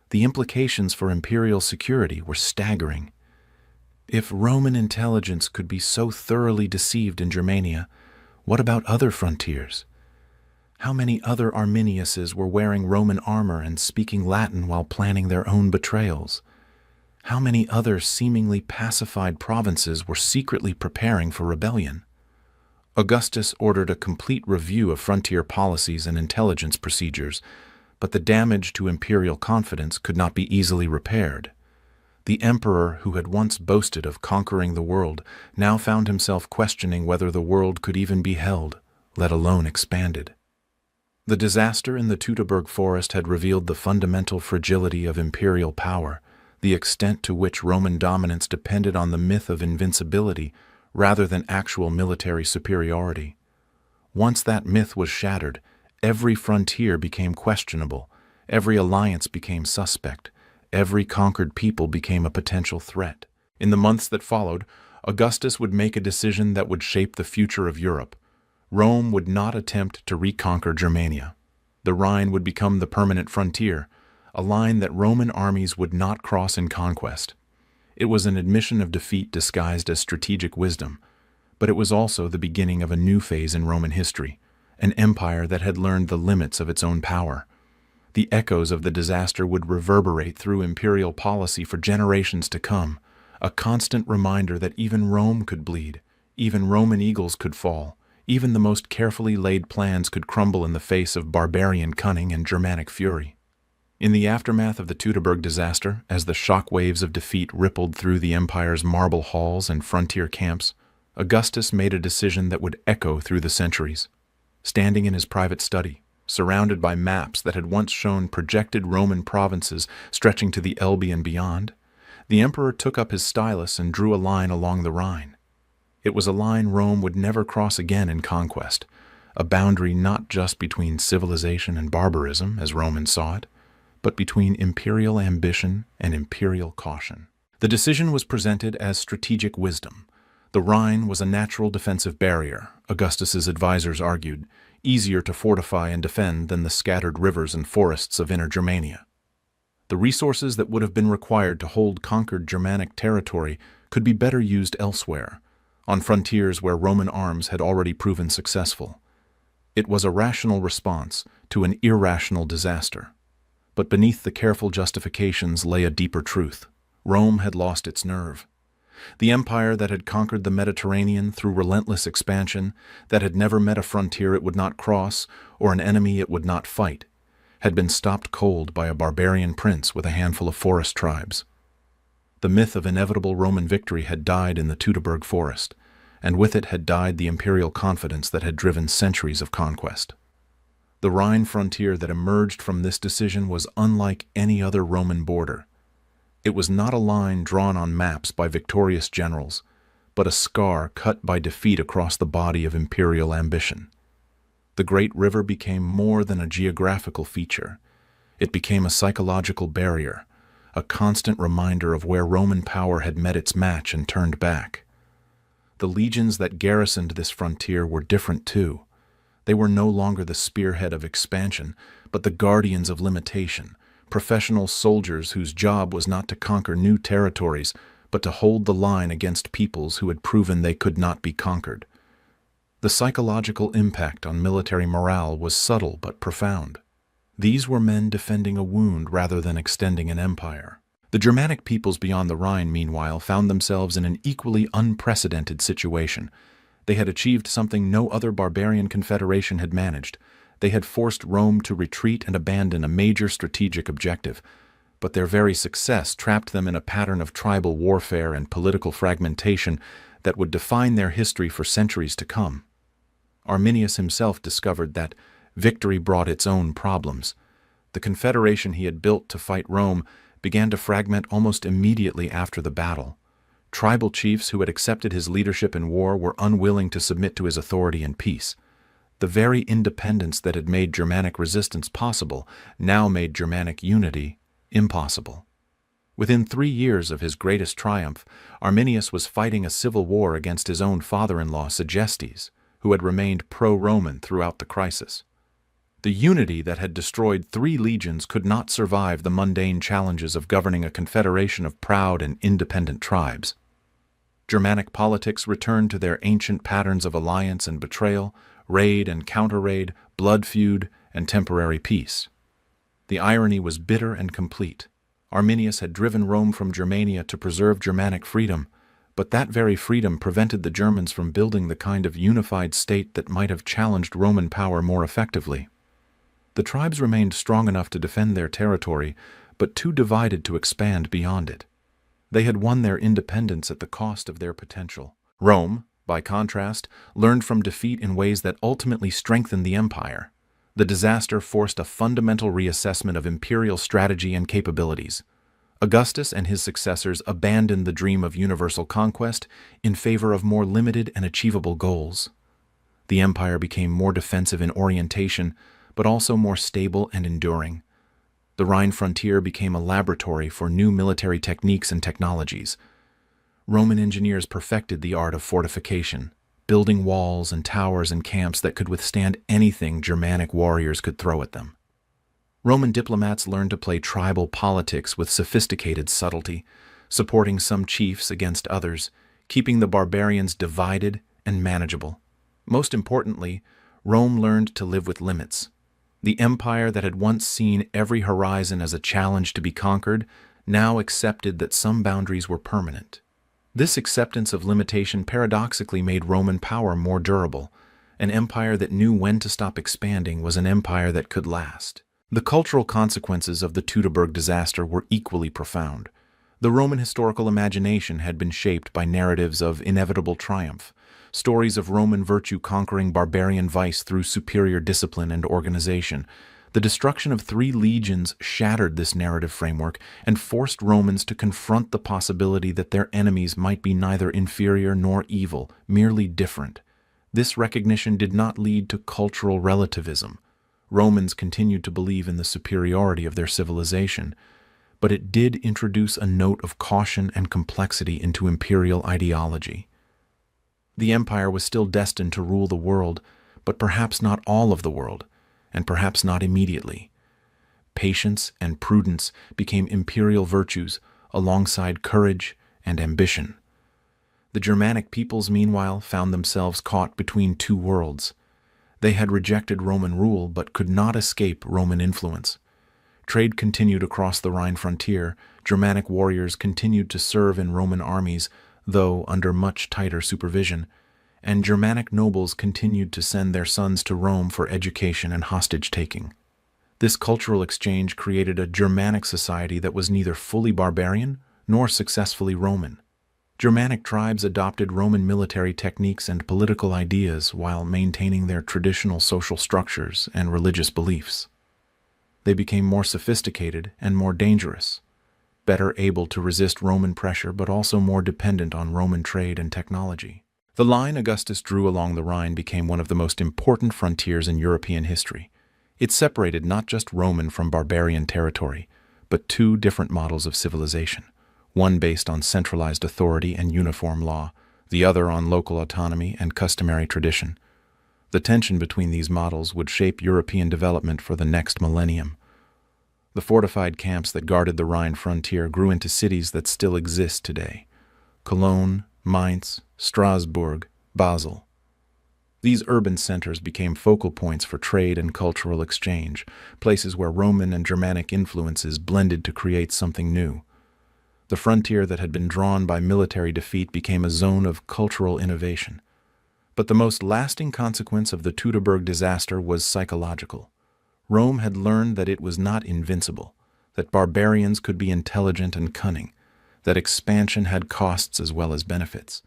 The implications for imperial security were staggering. If Roman intelligence could be so thoroughly deceived in Germania, what about other frontiers? How many other Arminiuses were wearing Roman armor and speaking Latin while planning their own betrayals? How many other seemingly pacified provinces were secretly preparing for rebellion? Augustus ordered a complete review of frontier policies and intelligence procedures, but the damage to imperial confidence could not be easily repaired. The emperor who had once boasted of conquering the world now found himself questioning whether the world could even be held, let alone expanded. The disaster in the Teutoburg Forest had revealed the fundamental fragility of imperial power, the extent to which Roman dominance depended on the myth of invincibility rather than actual military superiority. Once that myth was shattered, every frontier became questionable, every alliance became suspect, every conquered people became a potential threat. In the months that followed, Augustus would make a decision that would shape the future of Europe. Rome would not attempt to reconquer Germania. The Rhine would become the permanent frontier, a line that Roman armies would not cross in conquest. It was an admission of defeat disguised as strategic wisdom, but it was also the beginning of a new phase in Roman history, an empire that had learned the limits of its own power. The echoes of the disaster would reverberate through imperial policy for generations to come, a constant reminder that even Rome could bleed, even Roman eagles could fall, even the most carefully laid plans could crumble in the face of barbarian cunning and Germanic fury. In the aftermath of the Teutoburg disaster, as the shock waves of defeat rippled through the empire's marble halls and frontier camps, Augustus made a decision that would echo through the centuries. Standing in his private study, surrounded by maps that had once shown projected Roman provinces stretching to the Elbe and beyond, the emperor took up his stylus and drew a line along the Rhine. It was a line Rome would never cross again in conquest, a boundary not just between civilization and barbarism, as Romans saw it, but between imperial ambition and imperial caution. The decision was presented as strategic wisdom. The Rhine was a natural defensive barrier, Augustus's advisors argued, easier to fortify and defend than the scattered rivers and forests of inner Germania. The resources that would have been required to hold conquered Germanic territory could be better used elsewhere, on frontiers where Roman arms had already proven successful. It was a rational response to an irrational disaster. But beneath the careful justifications lay a deeper truth. Rome had lost its nerve. The empire that had conquered the Mediterranean through relentless expansion, that had never met a frontier it would not cross or an enemy it would not fight, had been stopped cold by a barbarian prince with a handful of forest tribes. The myth of inevitable Roman victory had died in the Teutoburg Forest, and with it had died the imperial confidence that had driven centuries of conquest. The Rhine frontier that emerged from this decision was unlike any other Roman border. It was not a line drawn on maps by victorious generals, but a scar cut by defeat across the body of imperial ambition. The great river became more than a geographical feature. It became a psychological barrier, a constant reminder of where Roman power had met its match and turned back. The legions that garrisoned this frontier were different too. They were no longer the spearhead of expansion, but the guardians of limitation, professional soldiers whose job was not to conquer new territories, but to hold the line against peoples who had proven they could not be conquered. The psychological impact on military morale was subtle but profound. These were men defending a wound rather than extending an empire. The Germanic peoples beyond the Rhine, meanwhile, found themselves in an equally unprecedented situation. They had achieved something no other barbarian confederation had managed. They had forced Rome to retreat and abandon a major strategic objective, but their very success trapped them in a pattern of tribal warfare and political fragmentation that would define their history for centuries to come. Arminius himself discovered that victory brought its own problems. The confederation he had built to fight Rome began to fragment almost immediately after the battle. Tribal chiefs who had accepted his leadership in war were unwilling to submit to his authority in peace. The very independence that had made Germanic resistance possible now made Germanic unity impossible. Within 3 years of his greatest triumph, Arminius was fighting a civil war against his own father-in-law Segestes, who had remained pro-Roman throughout the crisis. The unity that had destroyed 3 legions could not survive the mundane challenges of governing a confederation of proud and independent tribes. Germanic politics returned to their ancient patterns of alliance and betrayal, raid and counter-raid, blood feud, and temporary peace. The irony was bitter and complete. Arminius had driven Rome from Germania to preserve Germanic freedom, but that very freedom prevented the Germans from building the kind of unified state that might have challenged Roman power more effectively. The tribes remained strong enough to defend their territory, but too divided to expand beyond it. They had won their independence at the cost of their potential. Rome, by contrast, learned from defeat in ways that ultimately strengthened the empire. The disaster forced a fundamental reassessment of imperial strategy and capabilities. Augustus and his successors abandoned the dream of universal conquest in favor of more limited and achievable goals. The empire became more defensive in orientation, but also more stable and enduring. The Rhine frontier became a laboratory for new military techniques and technologies. Roman engineers perfected the art of fortification, building walls and towers and camps that could withstand anything Germanic warriors could throw at them. Roman diplomats learned to play tribal politics with sophisticated subtlety, supporting some chiefs against others, keeping the barbarians divided and manageable. Most importantly, Rome learned to live with limits. The empire that had once seen every horizon as a challenge to be conquered now accepted that some boundaries were permanent. This acceptance of limitation paradoxically made Roman power more durable. An empire that knew when to stop expanding was an empire that could last. The cultural consequences of the Teutoburg disaster were equally profound. The Roman historical imagination had been shaped by narratives of inevitable triumph, stories of Roman virtue conquering barbarian vice through superior discipline and organization. The destruction of 3 legions shattered this narrative framework and forced Romans to confront the possibility that their enemies might be neither inferior nor evil, merely different. This recognition did not lead to cultural relativism. Romans continued to believe in the superiority of their civilization, but it did introduce a note of caution and complexity into imperial ideology. The empire was still destined to rule the world, but perhaps not all of the world, and perhaps not immediately. Patience and prudence became imperial virtues alongside courage and ambition. The Germanic peoples, meanwhile, found themselves caught between 2 worlds. They had rejected Roman rule but could not escape Roman influence. Trade continued across the Rhine frontier. Germanic warriors continued to serve in Roman armies, though under much tighter supervision, and Germanic nobles continued to send their sons to Rome for education and hostage-taking. This cultural exchange created a Germanic society that was neither fully barbarian nor successfully Roman. Germanic tribes adopted Roman military techniques and political ideas while maintaining their traditional social structures and religious beliefs. They became more sophisticated and more dangerous, better able to resist Roman pressure but also more dependent on Roman trade and technology. The line Augustus drew along the Rhine became one of the most important frontiers in European history. It separated not just Roman from barbarian territory, but 2 different models of civilization, one based on centralized authority and uniform law, the other on local autonomy and customary tradition. The tension between these models would shape European development for the next millennium. The fortified camps that guarded the Rhine frontier grew into cities that still exist today: Cologne, Mainz, Strasbourg, Basel. These urban centers became focal points for trade and cultural exchange, places where Roman and Germanic influences blended to create something new. The frontier that had been drawn by military defeat became a zone of cultural innovation. But the most lasting consequence of the Teutoburg disaster was psychological. Rome had learned that it was not invincible, that barbarians could be intelligent and cunning, that expansion had costs as well as benefits.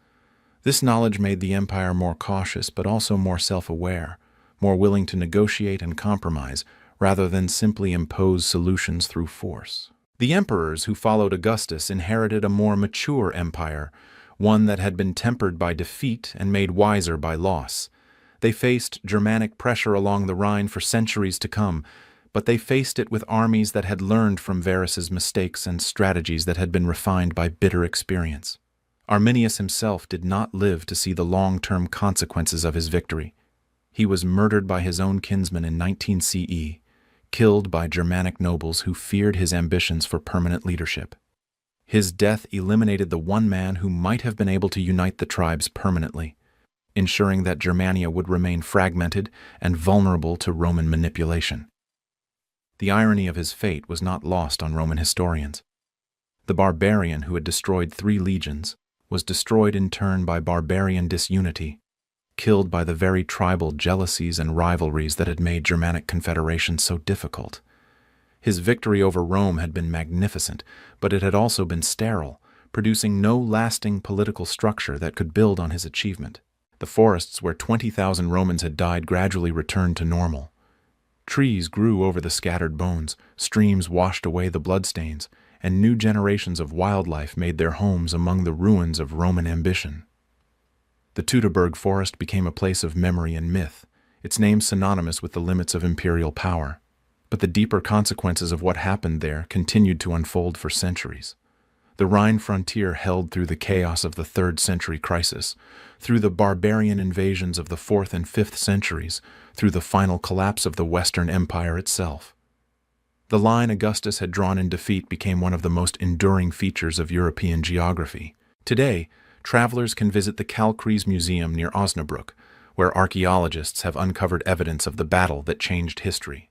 This knowledge made the empire more cautious but also more self-aware, more willing to negotiate and compromise rather than simply impose solutions through force. The emperors who followed Augustus inherited a more mature empire, one that had been tempered by defeat and made wiser by loss. They faced Germanic pressure along the Rhine for centuries to come, but they faced it with armies that had learned from Varus's mistakes and strategies that had been refined by bitter experience. Arminius himself did not live to see the long-term consequences of his victory. He was murdered by his own kinsmen in 19 CE, killed by Germanic nobles who feared his ambitions for permanent leadership. His death eliminated the one man who might have been able to unite the tribes permanently, ensuring that Germania would remain fragmented and vulnerable to Roman manipulation. The irony of his fate was not lost on Roman historians. The barbarian who had destroyed 3 legions was destroyed in turn by barbarian disunity, killed by the very tribal jealousies and rivalries that had made Germanic confederation so difficult. His victory over Rome had been magnificent, but it had also been sterile, producing no lasting political structure that could build on his achievement. The forests where 20,000 Romans had died gradually returned to normal. Trees grew over the scattered bones, streams washed away the bloodstains, and new generations of wildlife made their homes among the ruins of Roman ambition. The Teutoburg Forest became a place of memory and myth, its name synonymous with the limits of imperial power. But the deeper consequences of what happened there continued to unfold for centuries. The Rhine frontier held through the chaos of the 3rd century crisis, through the barbarian invasions of the 4th and 5th centuries, through the final collapse of the Western Empire itself. The line Augustus had drawn in defeat became one of the most enduring features of European geography. Today, travelers can visit the Kalkries Museum near Osnabrück, where archaeologists have uncovered evidence of the battle that changed history.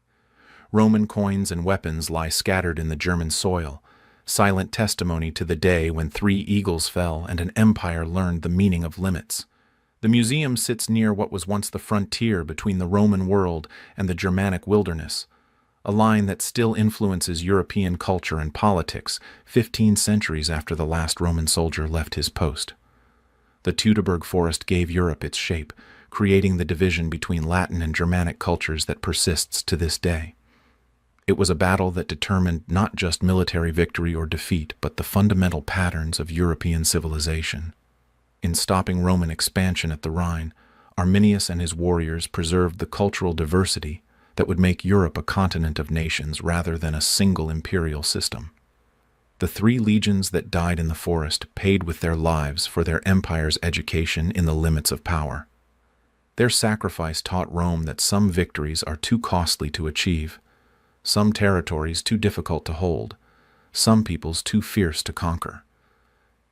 Roman coins and weapons lie scattered in the German soil, silent testimony to the day when 3 eagles fell and an empire learned the meaning of limits. The museum sits near what was once the frontier between the Roman world and the Germanic wilderness, a line that still influences European culture and politics 15 centuries after the last Roman soldier left his post. The Teutoburg Forest gave Europe its shape, creating the division between Latin and Germanic cultures that persists to this day. It was a battle that determined not just military victory or defeat, but the fundamental patterns of European civilization. In stopping Roman expansion at the Rhine, Arminius and his warriors preserved the cultural diversity that would make Europe a continent of nations rather than a single imperial system. The 3 legions that died in the forest paid with their lives for their empire's education in the limits of power. Their sacrifice taught Rome that some victories are too costly to achieve, some territories too difficult to hold, some peoples too fierce to conquer.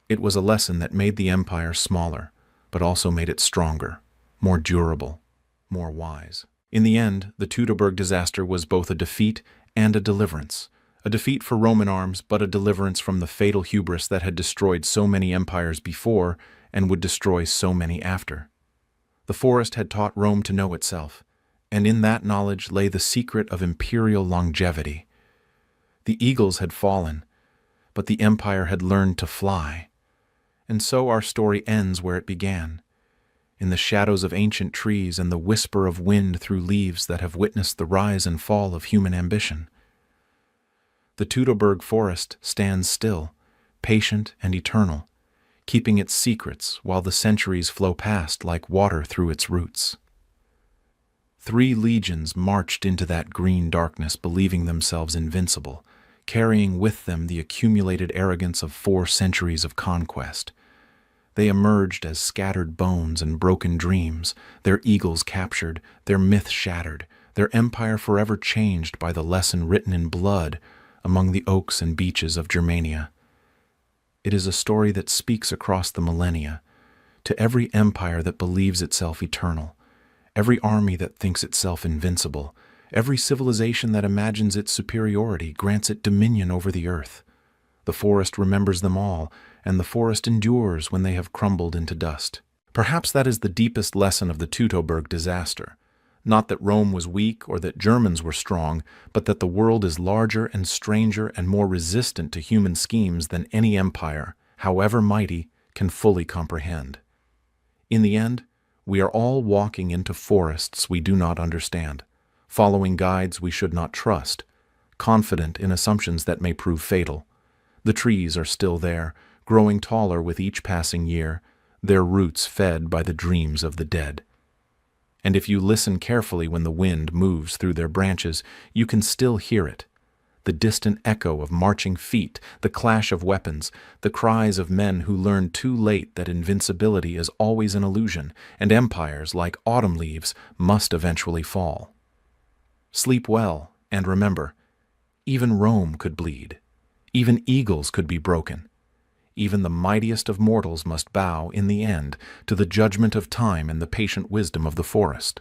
It was a lesson that made the empire smaller, but also made it stronger, more durable, more wise. In the end, the Teutoburg disaster was both a defeat and a deliverance. A defeat for Roman arms, but a deliverance from the fatal hubris that had destroyed so many empires before and would destroy so many after. The forest had taught Rome to know itself, and in that knowledge lay the secret of imperial longevity. The eagles had fallen, but the empire had learned to fly. And so our story ends where it began, in the shadows of ancient trees and the whisper of wind through leaves that have witnessed the rise and fall of human ambition. The Teutoburg Forest stands still, patient and eternal, keeping its secrets while the centuries flow past like water through its roots. 3 legions marched into that green darkness believing themselves invincible, carrying with them the accumulated arrogance of 4 centuries of conquest. They emerged as scattered bones and broken dreams, their eagles captured, their myth shattered, their empire forever changed by the lesson written in blood among the oaks and beeches of Germania. It is a story that speaks across the millennia, to every empire that believes itself eternal, every army that thinks itself invincible, every civilization that imagines its superiority grants it dominion over the earth. The forest remembers them all, and the forest endures when they have crumbled into dust. Perhaps that is the deepest lesson of the Teutoburg disaster. Not that Rome was weak or that Germans were strong, but that the world is larger and stranger and more resistant to human schemes than any empire, however mighty, can fully comprehend. In the end, we are all walking into forests we do not understand, following guides we should not trust, confident in assumptions that may prove fatal. The trees are still there, growing taller with each passing year, their roots fed by the dreams of the dead. And if you listen carefully when the wind moves through their branches, you can still hear it. The distant echo of marching feet, the clash of weapons, the cries of men who learned too late that invincibility is always an illusion, and empires, like autumn leaves, must eventually fall. Sleep well, and remember, even Rome could bleed. Even eagles could be broken. Even the mightiest of mortals must bow, in the end, to the judgment of time and the patient wisdom of the forest.